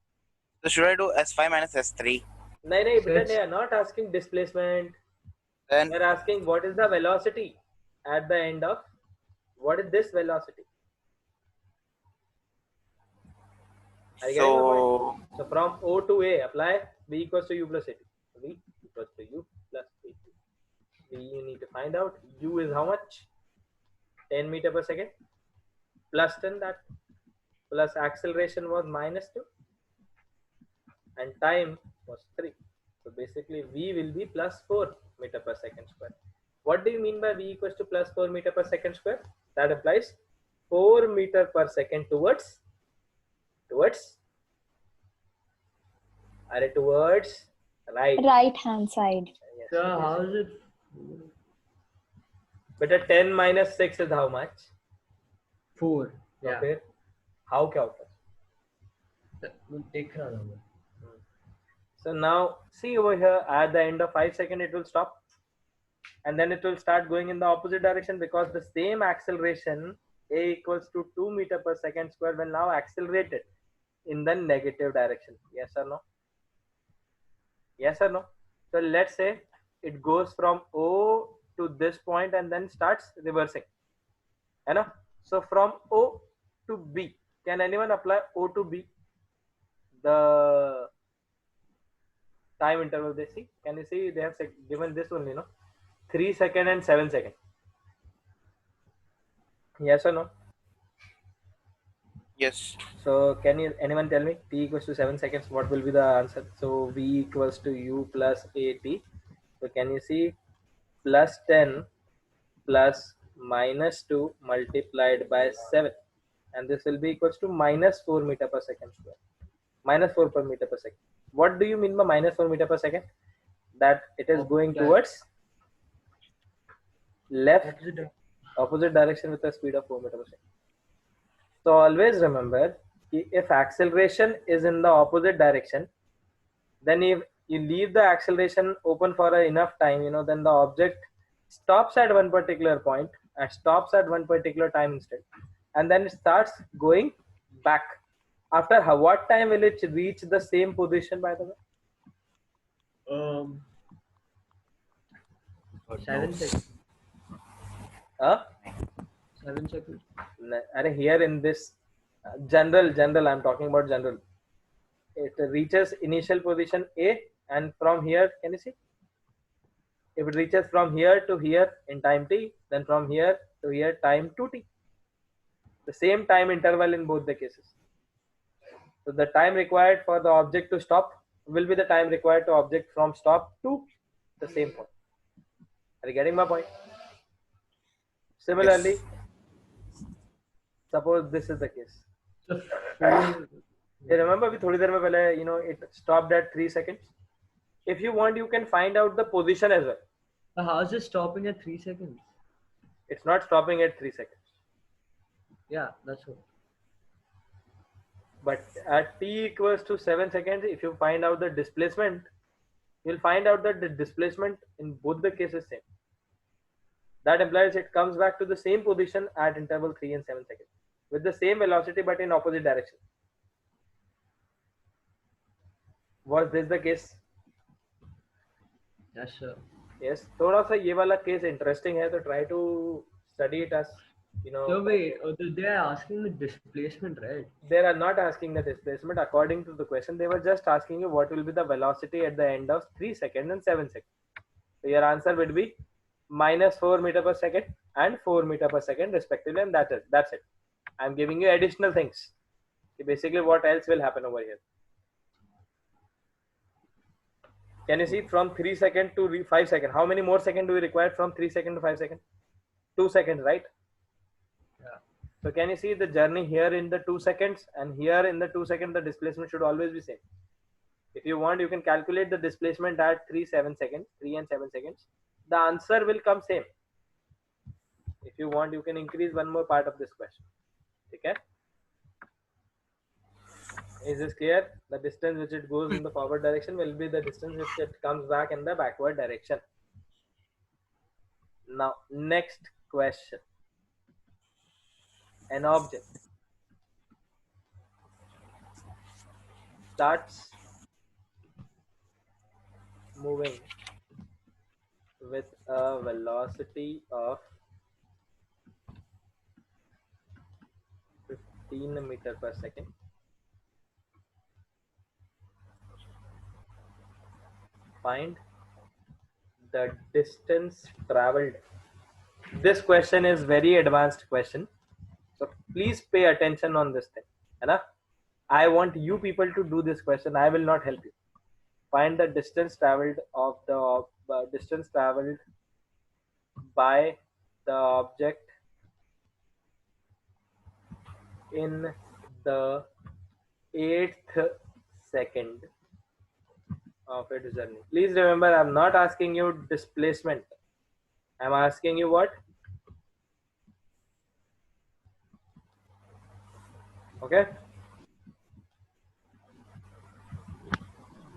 So should I do S5 minus S3? No, but they are not asking displacement. Then They're asking what is the velocity at the end of. What is this velocity? Are you getting my point? So from O to A, apply V equals to U plus AT. V equals to U plus AT. V you need to find out. U is how much? 10 meter per second. Plus 10 that. Plus acceleration was -2. And time was 3. So basically V will be plus 4 meter per second square. What do you mean by V equals to plus 4 meter per second square? That applies 4 meter per second towards right. Right hand side. Yes. So how is it? But a 10 minus 6 is how much? 4. So Yeah. फिर how क्या होता है? देख रहा था मैं. So now see over here, at the end of 5 seconds it will stop, and then it will start going in the opposite direction, because the same acceleration A equals to 2 meter per second square will now accelerate it in the negative direction. Yes or no? Yes or no? So let's say it goes from O to this point and then starts reversing. You know? So from O to B, can anyone apply O to B? The time interval they see. Can you see they have given this only, no? 3 seconds and 7 seconds. Yes or no? yes. So can anyone tell me t equals to 7 seconds? What will be the answer? So v equals to u plus at. So can you see plus 10 plus minus 2 multiplied by 7, and this will be equals to minus 4 meter per second square. Minus 4 per meter per second. What do you mean by minus 4 meter per second? That it is going towards opposite direction with a speed of 4 meter per second. So always remember, if acceleration is in the opposite direction, then if you leave the acceleration open for enough time, then the object stops at one particular point and stops at one particular time instead, and then it starts going back. After what time will it reach the same position, by the way? 7 seconds. 7 seconds. Here in this general, I'm talking about general. It reaches initial position A, and from here, can you see? If it reaches from here to here in time t, then from here to here time 2t. The same time interval in both the cases. So the time required for the object to stop will be the time required to object from stop to the same point. Are you getting my point? Similarly, suppose this is the case. So You remember we थोड़ी देर में पहले, it stopped at 3 seconds. If you want, you can find out the position as well. how is it stopping at 3 seconds? It's not stopping at 3 seconds. Yeah, that's what. But at t equals to 7 seconds, if you find out the displacement, you'll find out that the displacement in both the cases same. That implies it comes back to the same position at interval 3 and 7 seconds with the same velocity but in opposite direction. Was this the case? Yes, sir. Yes. थोड़ा सा ये वाला case interesting है, तो try to study it as So wait, they are asking the displacement, right? They are not asking the displacement according to the question. They were just asking you what will be the velocity at the end of 3 seconds and 7 seconds. So your answer would be -4 meter per second and 4 meter per second respectively, and that's it. I'm giving you additional things. Basically, what else will happen over here? Can you see from 3 seconds to 5 seconds? How many more seconds do we require from 3 seconds to 5 seconds? 2 seconds, right? Yeah. So can you see the journey here in the 2 seconds, and here in the 2 seconds, the displacement should always be same. If you want, you can calculate the displacement at 3 and 7 seconds. The answer will come same. If you want, you can increase one more part of this question. Okay? Is this clear? The distance which it goes in the forward direction will be the distance which it comes back in the backward direction. Now, next question. An object starts moving with a velocity of 15 meter per second. Find the distance traveled. This question is very advanced question. So please pay attention on this thing. I want you people to do this question. I will not help you. Find the distance traveled of the distance traveled by the object in the 8th second of its journey. Please remember, I'm not asking you displacement. I'm asking you what? Okay.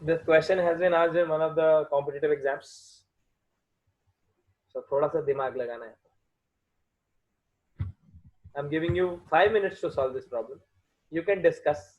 This question has been asked in one of the competitive exams. So थोड़ा सा दिमाग लगाना है. I'm giving you 5 minutes to solve this problem. You can discuss.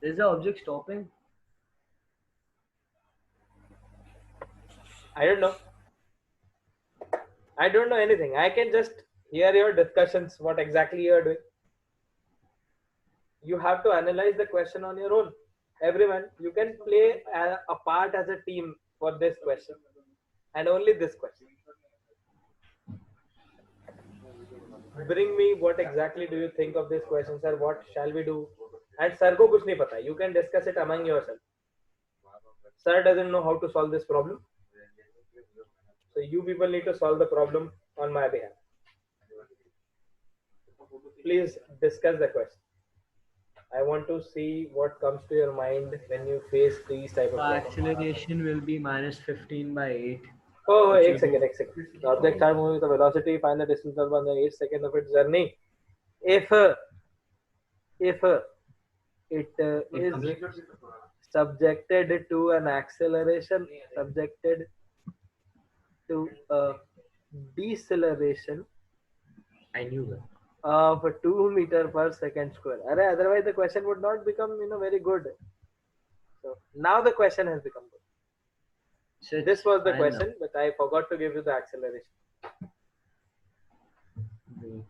Is the object stopping? I don't know. I don't know anything. I can just hear your discussions, what exactly you are doing. You have to analyze the question on your own. Everyone, you can play a part as a team for this question and only this question. bring me what exactly do you think of this question, sir? What shall we do? And sir को कुछ नहीं पता. You can discuss it among yourself. Sir doesn't know how to solve this problem. So you people need to solve the problem on my behalf. Please discuss the question. I want to see what comes to your mind when you face these type of The problems. acceleration will be minus 15 by 8. Oh, Which एक will second, एक second. The object start moving with the velocity, find the distance of the 8 seconds of its journey. If it is subjected to an acceleration, subjected to a deceleration I knew that. of 2 meter per second square. Otherwise the question would not become very good. So now the question has become good. So This was the I know. question, but I forgot to give you the acceleration. Wait.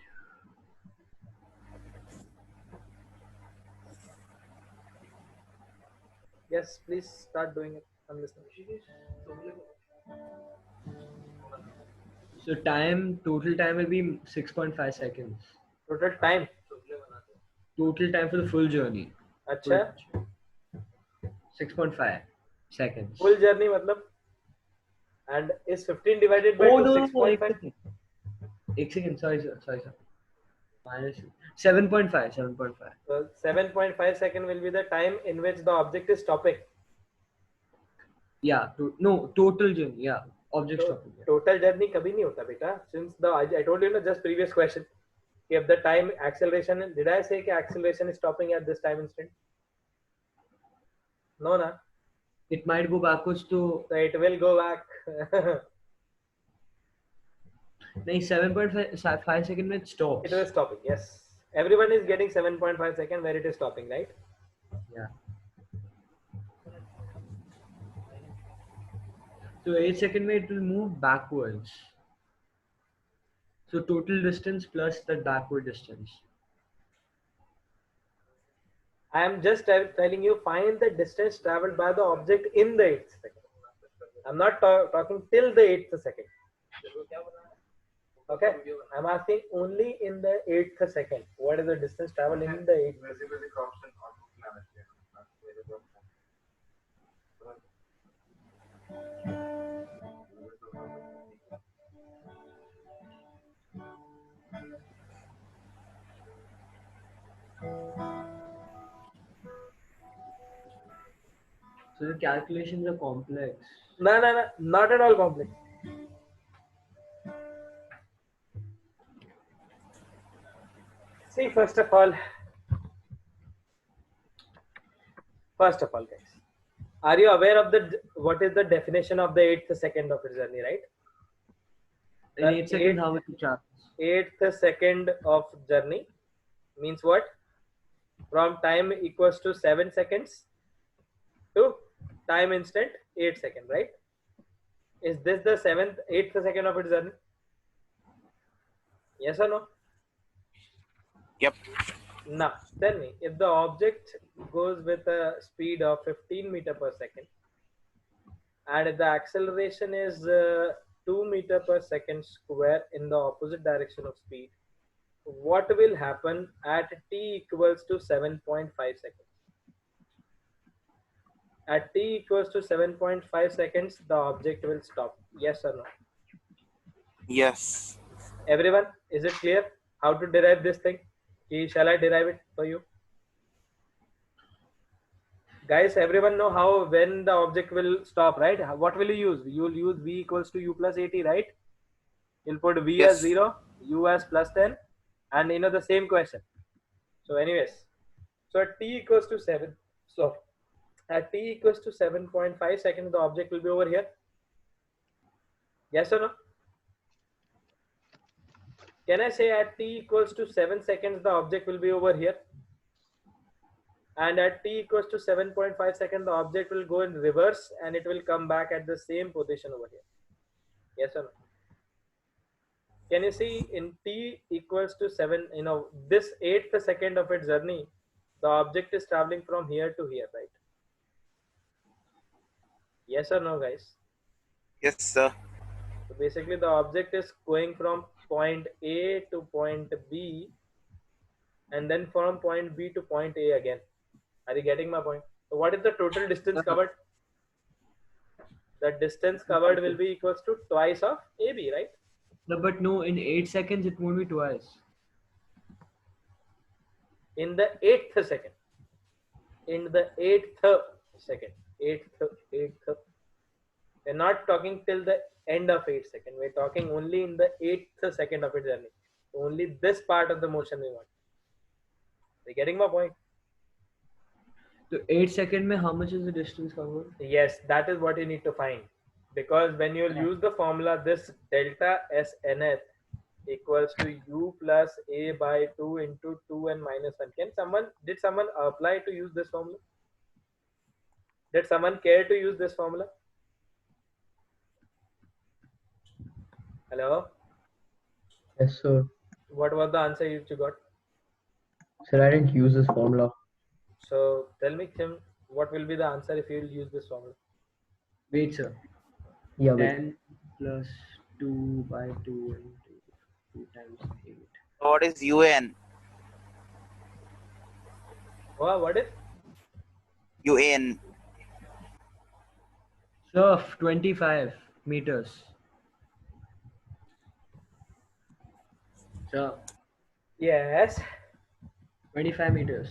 Yes, please start doing it. I'm listening. So total time will be 6.5 seconds. Total time. Total time for the full journey. अच्छा 6.5 seconds. full journey मतलब and is 15 divided by 2 6.5. एक second. Sorry sir. Minus 7.5. So 7.5 second will be the time in which the object is stopping. Yeah. Total journey. Yeah. Object So stopping. Yeah. total journey कभी नहीं होता बेटा. Since I told you just previous question. If the time acceleration, did I say कि acceleration is stopping at this time instant? No na. It might go backwards to So it will go back. 7.5 second when it stops. It was stopping. Yes. Everyone is getting 7.5 second where it is stopping, right? Yeah. So 8 second when it will move backwards. So total distance plus the backward distance. I am just telling you find the distance traveled by the object in the 8th second. I'm not talking till the 8th second. Okay, I'm asking only in the 8th second. What is the distance traveled in the 8th second? So the calculations are complex. No, not at all complex. See, first of all, guys, are you aware of what is the definition of the 8th second of its journey, right? In 8 seconds, how much it travels? 8th second of journey means what? From time equals to 7 seconds to time instant 8 seconds, right? Is this the 8th second of its journey? Yes or no? Yep. Now, tell me, if the object goes with a speed of 15 meter per second and if the acceleration is 2 meter per second square in the opposite direction of speed, what will happen at t equals to 7.5 seconds? At t equals to 7.5 seconds, the object will stop. Yes or no? Yes. Everyone, is it clear how to derive this thing? Shall I derive it for you? Guys, everyone know how when the object will stop, right? What will you use? You will use v equals to u plus at, right? You'll put v Yes. as 0, u as plus 10, and the same question. So anyways, so at t equals to 7, so at t equals to 7.5 seconds, the object will be over here. Yes or no? Can I say at t equals to 7 seconds, the object will be over here? And at t equals to 7.5 seconds, the object will go in reverse and it will come back at the same position over here. Yes or no? Can you see in t equals to 7, this 8th second of its journey, the object is traveling from here to here, right? Yes or no, guys? Yes, sir. So basically the object is going from point A to point B, and then from point B to point A again. Are you getting my point? So what is the total distance covered? The distance covered will be equals to twice of AB, right? No, but no, in 8 seconds it won't be twice. In the eighth second. In the eighth second. Eighth. We're not talking till the end of 8 seconds. We're talking only in the 8th second of its journey. Only this part of the motion we want. Are you getting my point? So 8 seconds mein how much is the distance covered? Yes, that is what you need to find. Because when you use the formula, this delta S nth equals to U plus A by 2 into 2n minus 1. Did someone apply to use this formula? Did someone care to use this formula? Hello? Yes, sir. What was the answer you got? Sir, I didn't use this formula. So tell me, Kim, what will be the answer if you will use this formula? Wait, sir. Yeah, wait. 10 plus 2 by 2 into 2 times 8. What is UN? Oh, what is? UN. Sir, 25 meters. Sir, Yes. 25 meters.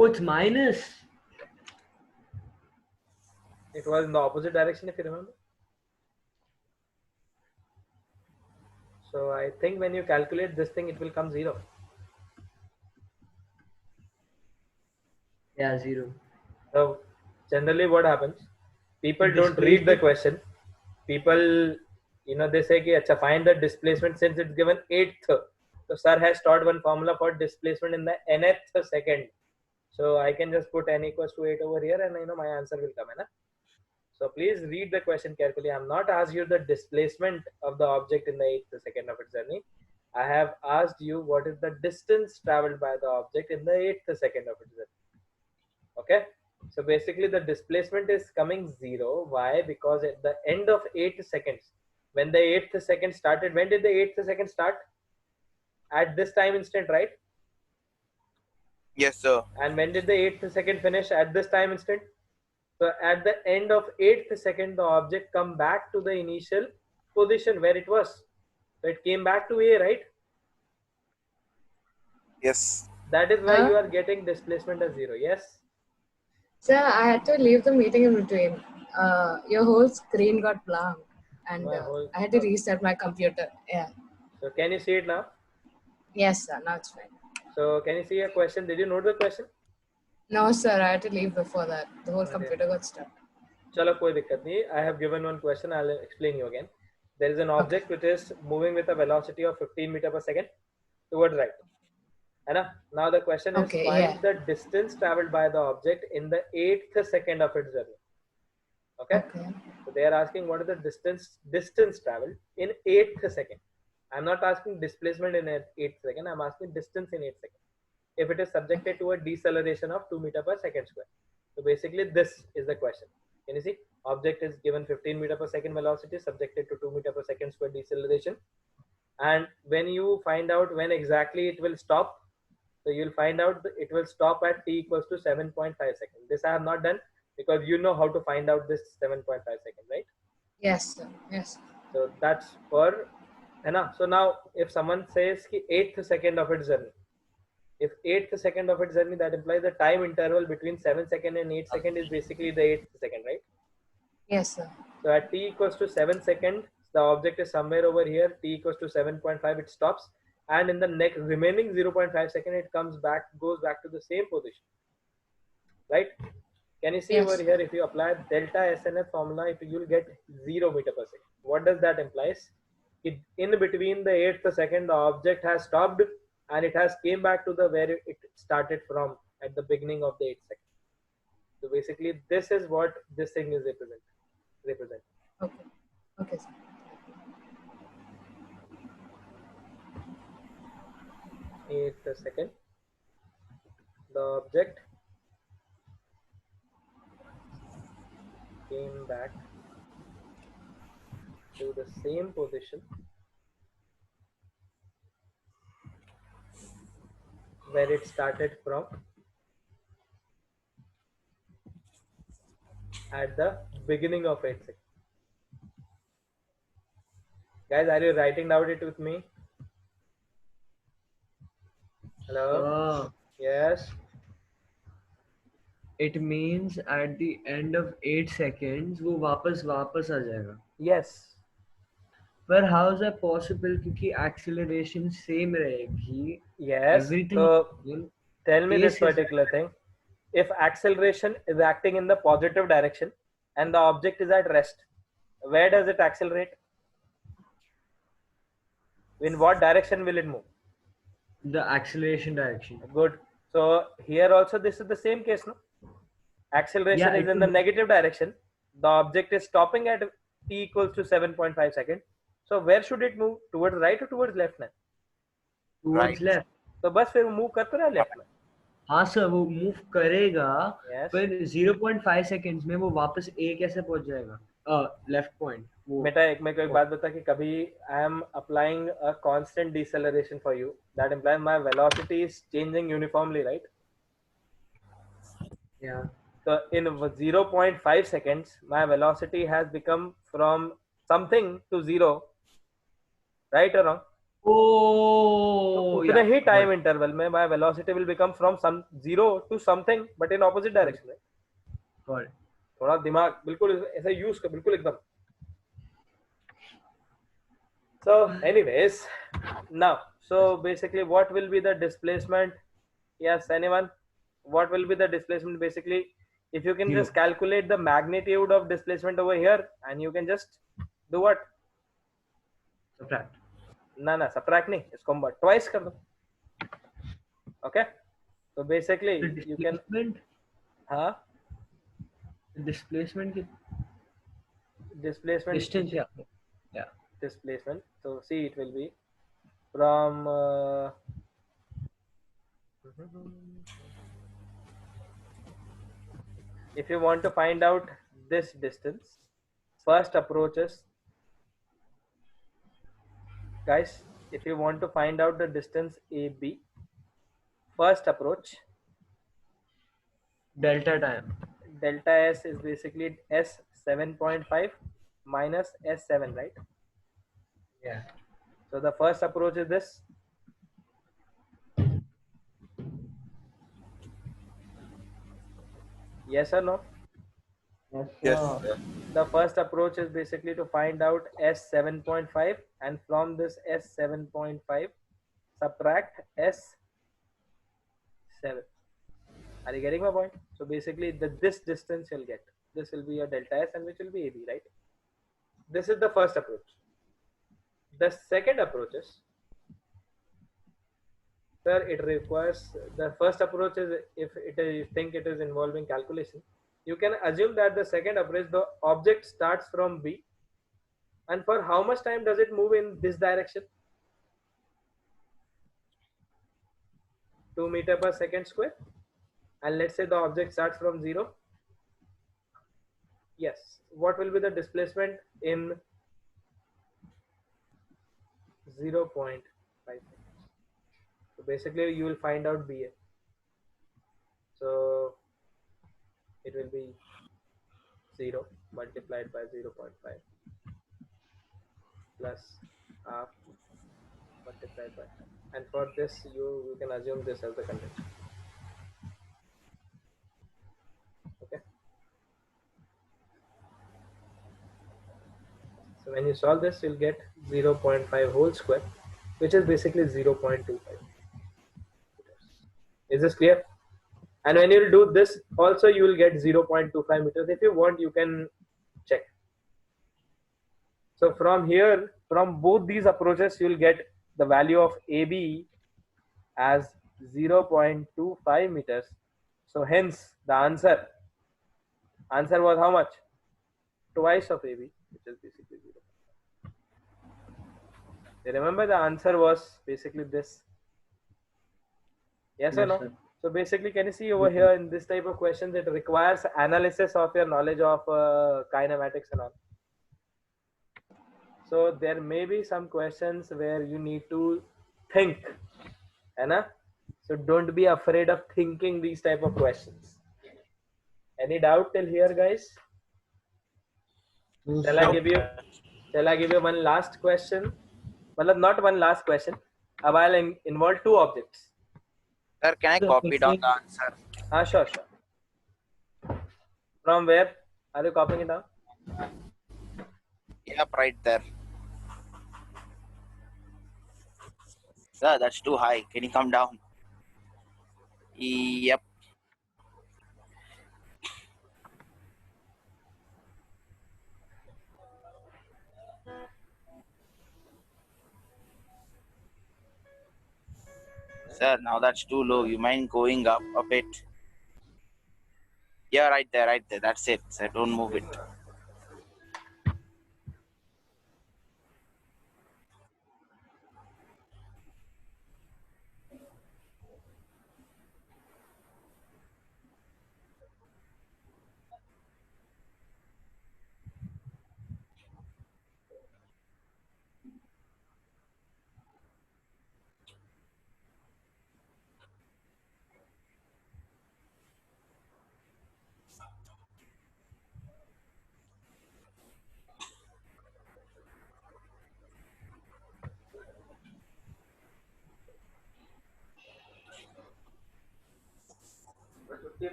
Oh, it's minus. It was in the opposite direction, if you remember. So I think when you calculate this thing, it will come 0. Yeah, 0. So generally what happens, people The don't read the displacement- question. People, they say, ki, Acha, find the displacement since it's given 8th. So sir has taught one formula for displacement in the nth second. So I can just put n equals to 8 over here and my answer will come. Hai na? So please read the question carefully. I'm not asked you the displacement of the object in the 8th second of its journey. I have asked you what is the distance traveled by the object in the 8th second of its journey. Okay. So basically the displacement is coming 0. Why? Because at the end of 8 seconds, when the 8th second started, when did the 8th second start? At this time instant, right? Yes, sir. And when did the 8th second finish? At this time instant. So at the end of 8th second, the object come back to the initial position where it was. So it came back to A, right? Yes. That is why you are getting displacement as 0. Yes. Sir, I had to leave the meeting in between. Your whole screen got blank, and I had to restart my computer. Yeah. So can you see it now? Yes, sir. Now it's fine. So can you see a question? Did you note the question? No, sir. I had to leave before that. The whole computer got stuck. Chalo, koi dikkat nahi. I have given one question. I'll explain you again. There is an object which is moving with a velocity of 15 meters per second towards right. Now the question is find the distance traveled by the object in the 8th second of its journey. Okay? So they are asking what is the distance traveled in 8th second. I'm not asking displacement in 8th second. I'm asking distance in 8th second. If it is subjected to a deceleration of 2 meters per second square. So basically this is the question. Can you see? Object is given 15 meters per second velocity subjected to 2 meters per second square deceleration. And when you find out when exactly it will stop, so you'll find out that it will stop at t equals to 7.5 seconds. This I have not done because you know how to find out this 7.5 seconds, right? Yes, sir. Yes. So that's for, so now if someone says ki 8th second of its journey, if 8th second of its journey, that implies the time interval between 7 second and 8 second is basically the 8th second, right? Yes, sir. So at t equals to 7 second, the object is somewhere over here, t equals to 7.5, it stops. And in the next remaining 0.5 second, it goes back to the same position, right? Can you see over here, if you apply delta SNF formula, you'll get 0 meter per second. What does that imply? In between the 8th second, the object has stopped and it has came back to the where it started from at the beginning of the 8th second. So basically, this is what this thing is represent. Okay. Okay, sir. 8th second, the object came back to the same position where it started from at the beginning of 8 seconds. Guys, are you writing down it with me? Hello? Yes. It means at the end of 8 seconds वो वापस आ जाएगा. Yes. पर how is that possible? क्योंकि acceleration same रहेगी. Yes. Everything. So tell me this pace is- particular thing. If acceleration is acting in the positive direction and the object is at rest, where does it accelerate? In what direction will it move? The acceleration direction. Good. So here also this is the same case, no? Acceleration Yeah, is it in the will- negative direction. The object is stopping at t equals to 7.5 seconds. So where should it move? Towards right or towards left now? Towards Right. left. तो बस फिर move करते रहा left में. हाँ sir वो move करेगा. Yes. पर 0.5 सेकंड्स में वो वापस ए कैसे पहुंच जाएगा? Left point. बेटा एक मेरे को एक बात बता कि कभी I am applying a constant deceleration for you. That implies my velocity is changing uniformly, right? Yeah. So in 0.5 seconds, my velocity has become from something to zero, right or wrong? Oh. उतने ही time interval में my velocity will become from some zero to something, but in opposite direction. Right? Got it. थोड़ा दिमाग बिल्कुल ऐसा use कर बिल्कुल एकदम. So anyways, now so basically what will be the displacement? Yes, anyone? What will be the displacement basically? If you can Zero. just calculate the magnitude of displacement over here and you can just do what? Subtract. ना subtract नहीं, इसको हम twice कर दो. Okay? So basically The you can displacement. हाँ Displacement. displacement Distance. Yeah. Yeah. displacement. So see it will be from if you want to find out this distance, first approach is, guys, if you want to find out the distance AB, first approach, Delta time. delta S is basically S 7.5 minus S7, right? Yeah. So the first approach is this. Yes or no? Yes. The first approach is basically to find out S7.5 and from this S7.5 subtract S7. Are you getting my point? So basically this distance you'll get. This will be your delta S and which will be AB, right? This is the first approach. The second approach is, sir, it requires, the first approach is if you think it is involving calculation, you can assume that the second approach, the object starts from B, and for how much time does it move in this direction? 2 meters per second square. And let's say the object starts from 0. Yes. What will be the displacement in 0.5 seconds? So basically you will find out BA. So it will be 0 multiplied by 0.5 plus half multiplied by, and for this you can assume this as the convention. Okay. So when you solve this, you'll get 0.5 whole square, which is basically 0.25. Is this clear? And when you do this, also you will get 0.25 meters. If you want, you can check. So from here, from both these approaches, you will get the value of AB as 0.25 meters. So hence the answer was how much? Twice of AB, which is basically 0. You remember the answer was basically this. Yes or no? Sir. So basically, can you see over here in this type of questions, it requires analysis of your knowledge of kinematics and all. So there may be some questions where you need to think, है So don't be afraid of thinking these type of questions. Any doubt till here, guys? Shall I give you one last question? Well, not one last question. I'll involve two objects. Sir, can I copy down the answer? Sure. From where are you copying it down? Yep, right there. Sir, that's too high. Can you come down? Yep. Sir, now that's too low. You mind going up a bit? Yeah, right there. That's it. Sir, don't move it.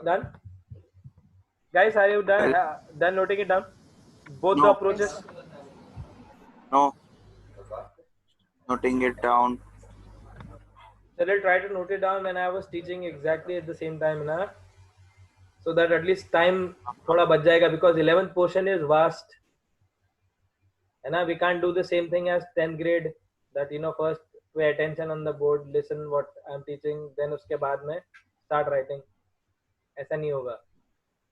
Done? Guys, are you done? Done noting it down? Both the approaches? No. Noting it down. So I'll try to note it down when I was teaching exactly at the same time, so that at least time thoda bach jayega, because 11th portion is vast. We can't do the same thing as 10th grade, that first pay attention on the board, listen what I'm teaching, then uske baad mein start writing. Aisa nahi hoga,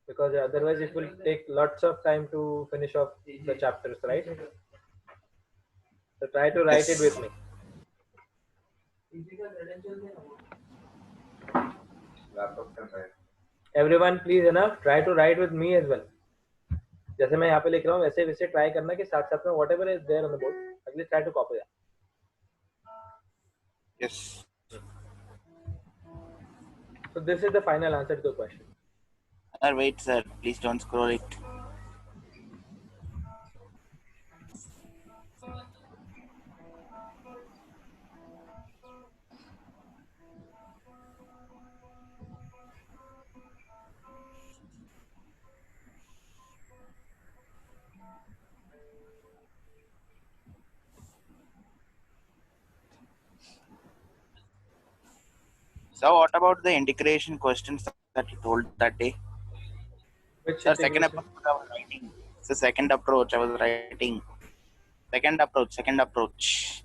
because otherwise it will take lots of time to finish off the chapters, right? So try to write it with me. Everyone please try to write with me as well. जैसे मैं यहाँ पे लिख रहा हूँ वैसे वैसे try करना कि साथ साथ में whatever is there on the board, at least try to copy that. Yes. So this is the final answer to the question. Sir, wait, sir. Please don't scroll it. So what about the integration questions that you told that day? Which Sir, second approach I was writing. It's the second approach I was writing. Second approach.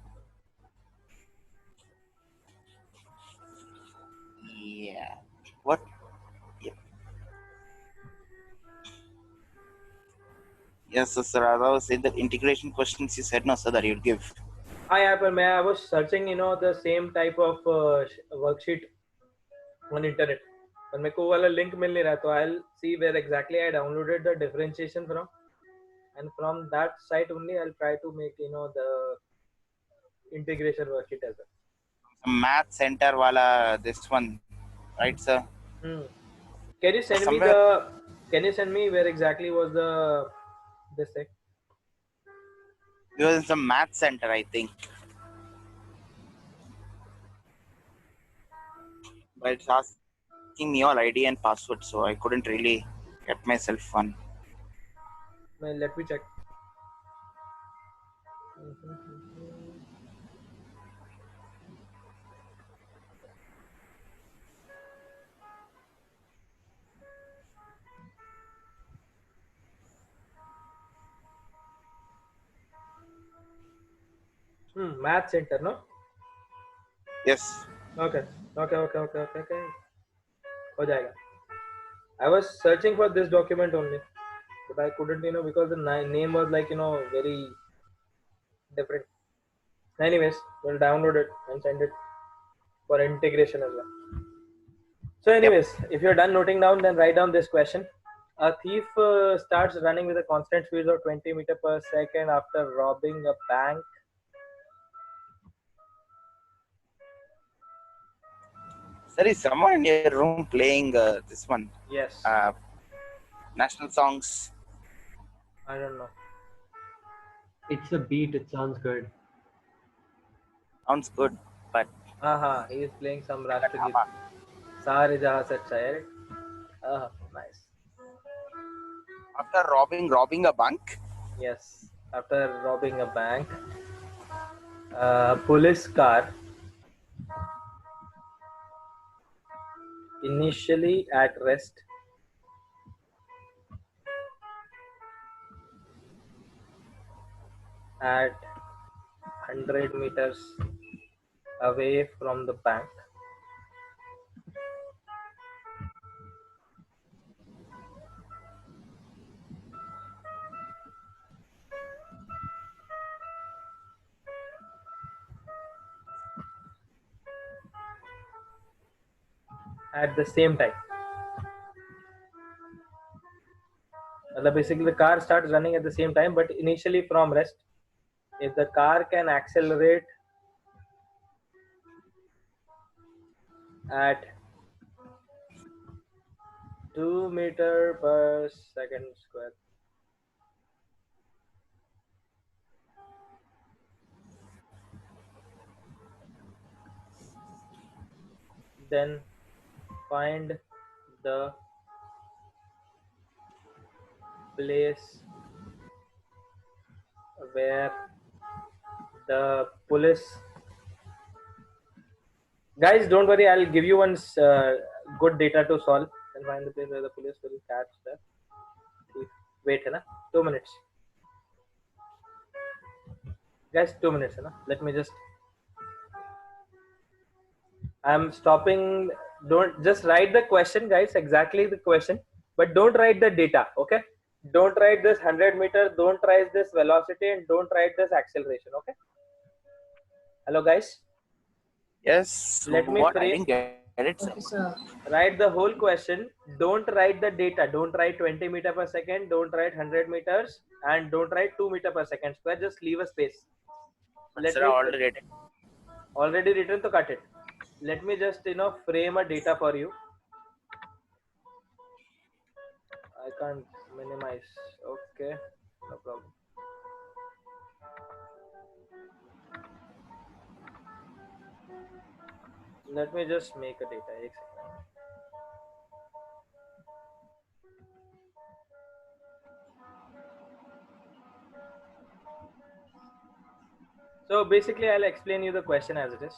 Yeah. What? Yep. Yes, sir. I was saying the integration questions you said no, sir, that you'd give. Yeah, but I was searching, the same type of worksheet on internet. But मेरे को वाला link मिल नहीं रहा, तो I'll see where exactly I downloaded the differentiation from, and from that site only I'll try to make the integration worksheet as well. Math center wala, this one, right, sir? Can you send me Can you send me where exactly was this thing? It was the math center, I think. But it's asking me all ID and password, so I couldn't really get myself one. Well, let me check. Math center, no? Yes. Okay. हो जाएगा. I was searching for this document only, but I couldn't, because the name was like, very different. Anyways, we'll download it and send it for integration as well. So anyways, if you're done noting down, then write down this question. A thief starts running with a constant speed of 20 meter per second after robbing a bank. Sir, is someone in your room playing this one? Yes. National songs. I don't know. It's a beat. It sounds good. Sounds good, but He is playing some Rashtrageet. Sare Jahan Se अच्छा है. Nice. after robbing a bank, Yes. After robbing a bank, police car initially at rest at 100 meters away from the bank. At the same time. Basically, the car starts running at the same time, but initially from rest. If the car can accelerate at 2 meter per second square, then find the place where the police, guys, don't worry, I'll give you one good data to solve and find the place where the police will catch the thief. Wait, hai na? 2 minutes. Guys, 2 minutes, hai na? Let me just, I'm stopping. Don't just write the question, guys, exactly the question, but don't write the data, okay? Don't write this 100 meter, don't write this velocity, and don't write this acceleration, okay? Hello, guys. yes. Let me What? I frame. didn't get it, sir. Okay, sir. Write the whole question. Don't write the data. Don't write 20 meter per second. Don't write 100 meters, and don't write 2 meter per second square. Just leave a space. But Let sir, me already written to cut it. Let me just frame a data for you. I can't minimize. Okay, no problem. Let me just make a data. एक second. So basically, I'll explain you the question as it is.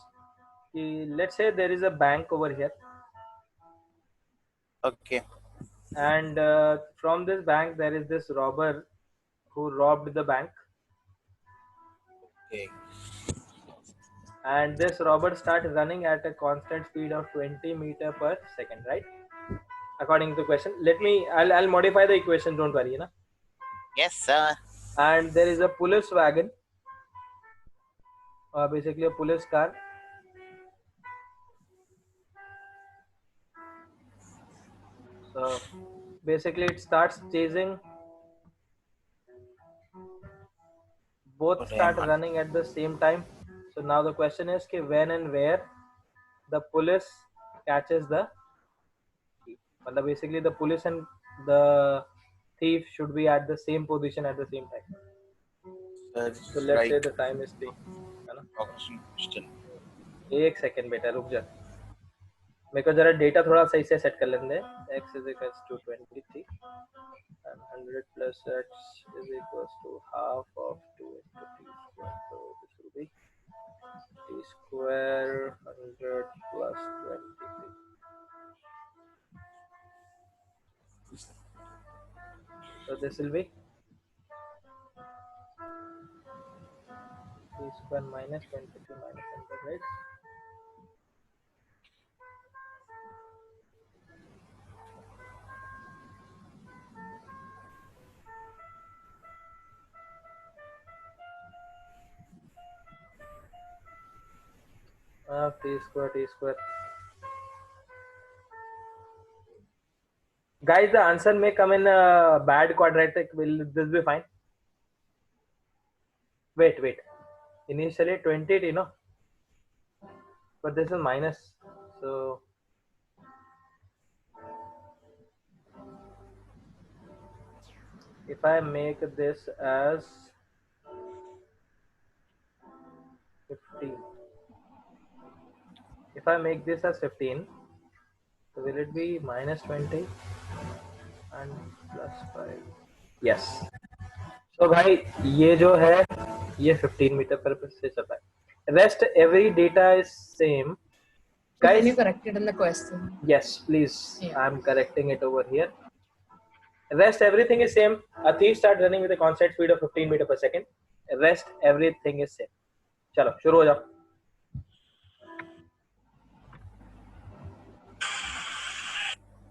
Let's say there is a bank over here, Okay. and from this bank there is this robber who robbed the bank, Okay. and this robber starts running at a constant speed of 20 meter per second, right? According to the question, I'll modify the equation, don't worry, na? Yes, sir. And there is a police wagon, basically a police car, so basically it starts chasing, both start running at the same time. So now the question is when and where the police catches the thief. Basically the police and the thief should be at the same position at the same time. So let's say the time is t, है ना? एक second बेटा रुक जा, मेरे को जरा data थोड़ा सही से सेट कर लेने दे. X is equals to 23 and 100 plus X is equals to half of 2 into t square. So this will be t square 100 plus 23. So this will be t square minus 23 minus 100, right? of t square t square. Guys, the answer may come in a bad quadratic. Will this be fine? Wait. Initially 20, but this is minus. So if I make this as 15, if I make this as 15, so will it be minus 20 and plus 5? Yes. So भाई ये जो है ये 15 metre पर से चल रहा है. Rest every data is same. Can Guys, you correct it in the question? yes, please. Yeah. I'm correcting it over here. Rest everything is same. A thief starts running with a constant speed of 15 meter per second. Rest everything is same. चलो शुरू हो जाओ.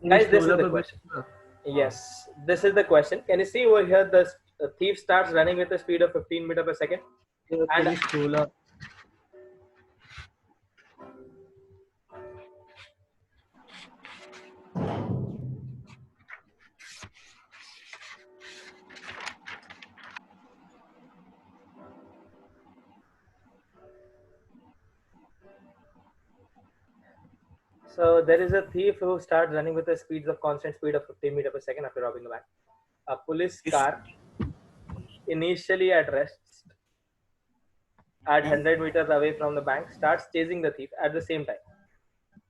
Guys, this is the question. Yes, this is the question. Can you see over here the thief starts running with a speed of 15 meter per second? And so there is a thief who starts running with a speed of constant speed of 15 meter per second after robbing a bank. A police car initially at rest at 100 meters away from the bank starts chasing the thief at the same time.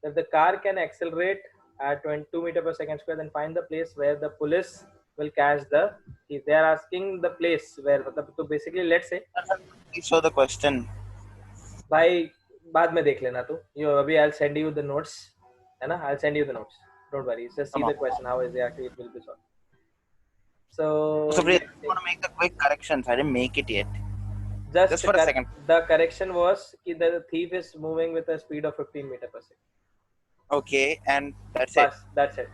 If the car can accelerate at 22 meters per second square, then find the place where the police will catch the thief. They are asking the place where. So basically, let's say. Please show the question. भाई बाद में देख लेना तू. अभी I'll send you the notes, है ना? I'll send you the notes. Don't worry. Just see the question. How exactly it will be solved. So. So please, I want to make the quick corrections. I didn't make it yet. Just for a second. The correction was that the thief is moving with a speed of 15 meters per second. Okay, and that's it. That's it.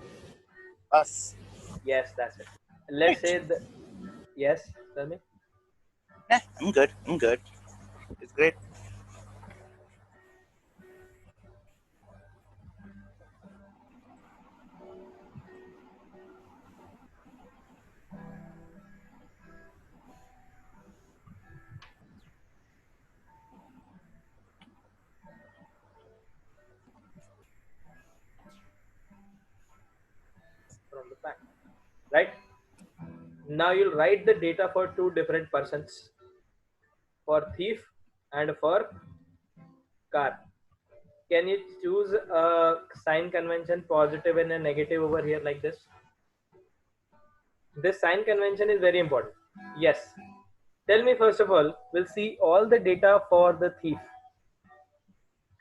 Us. Yes, that's it. Let's say the. Yes, tell me. Nah, I'm good. It's great. From the back, right? Now you'll write the data for two different persons, for thief and for car. Can you choose a sign convention, positive and a negative over here like this? This sign convention is very important. Yes. Tell me first of all, we'll see all the data for the thief.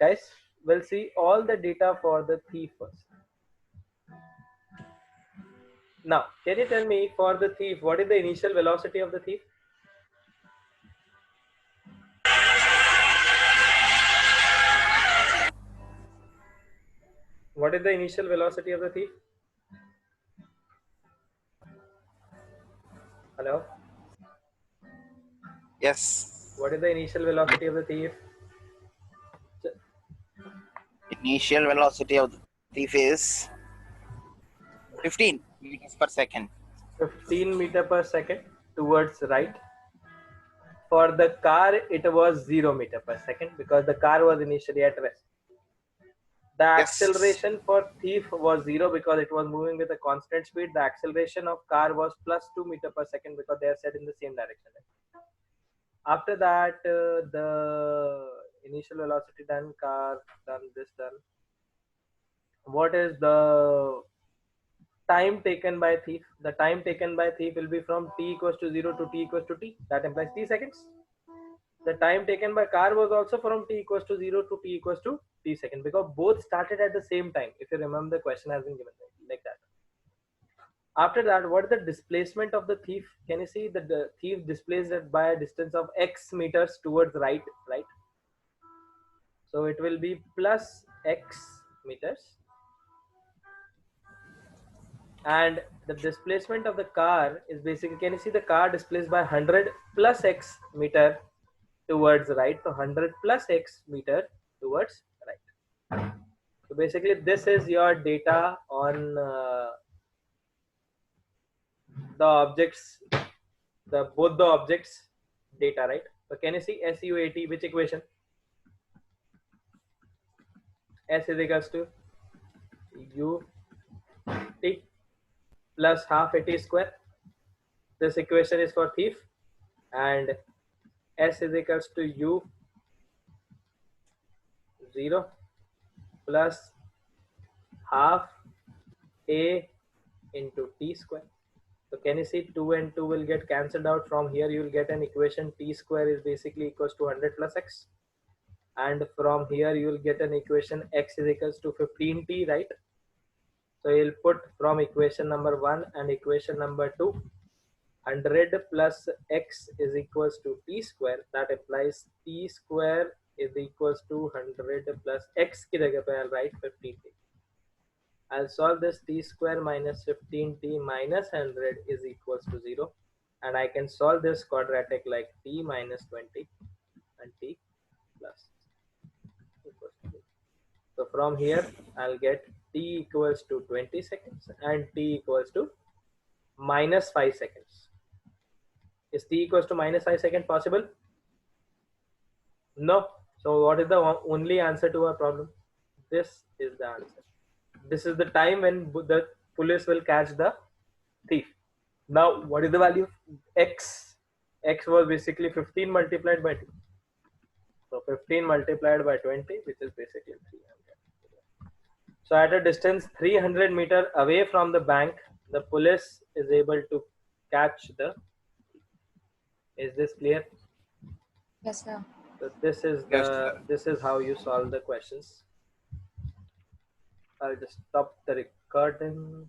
Guys, we'll see all the data for the thief first. Now, can you tell me for the thief, what is the initial velocity of the thief? What is the initial velocity of the thief? Hello? Yes. What is the initial velocity of the thief? Initial velocity of the thief is 15 meters per second. 15 meter per second towards right. For the car, it was 0 meter per second because the car was initially at rest. The acceleration for thief was 0 because it was moving with a constant speed. The acceleration of car was plus 2 meter per second because they are set in the same direction. After that, the initial velocity done, car done, this done. What is the time taken by thief? The time taken by thief will be from t equals to 0 to t equals to t. That implies t seconds. The time taken by car was also from t equals to 0 to t equals to t second because both started at the same time. If you remember, the question has been given like that. After that, what is the displacement of the thief? Can you see that the thief displaced it by a distance of x meters towards right? So it will be plus x meters. And the displacement of the car is basically, can you see the car displaced by 100 plus x meter towards right? So 100 plus x meter towards So basically, this is your data on the objects, both the objects data, right? So can you see SUAT, which equation? S is equals to U T plus half AT square. This equation is for thief, and S is equals to U 0 plus half A into T square. So can you see 2 and 2 will get cancelled out? From here you will get an equation T square is basically equals to 100 plus X, and from here you will get an equation X is equals to 15T, right? So you'll put from equation number 1 and equation number 2, 100 plus X is equals to T square. That implies T square is equals to 100 plus X ki jagah pe I'll write 15T. I'll solve this. T square minus 15T minus 100 is equals to 0, and I can solve this quadratic like T minus 20 and T plus equals to 0. So from here I'll get T equals to 20 seconds and T equals to minus 5 seconds. Is T equals to minus 5 seconds possible? No. So what is the only answer to our problem? This is the answer. This is the time when the police will catch the thief. Now, what is the value of X? X was basically 15 multiplied by 2. So 15 multiplied by 20, which is basically 300. So at a distance 300 meter away from the bank, the police is able to catch the thief. Is this clear? Yes, sir. So this is this is how you solve the questions. I'll just stop the recording.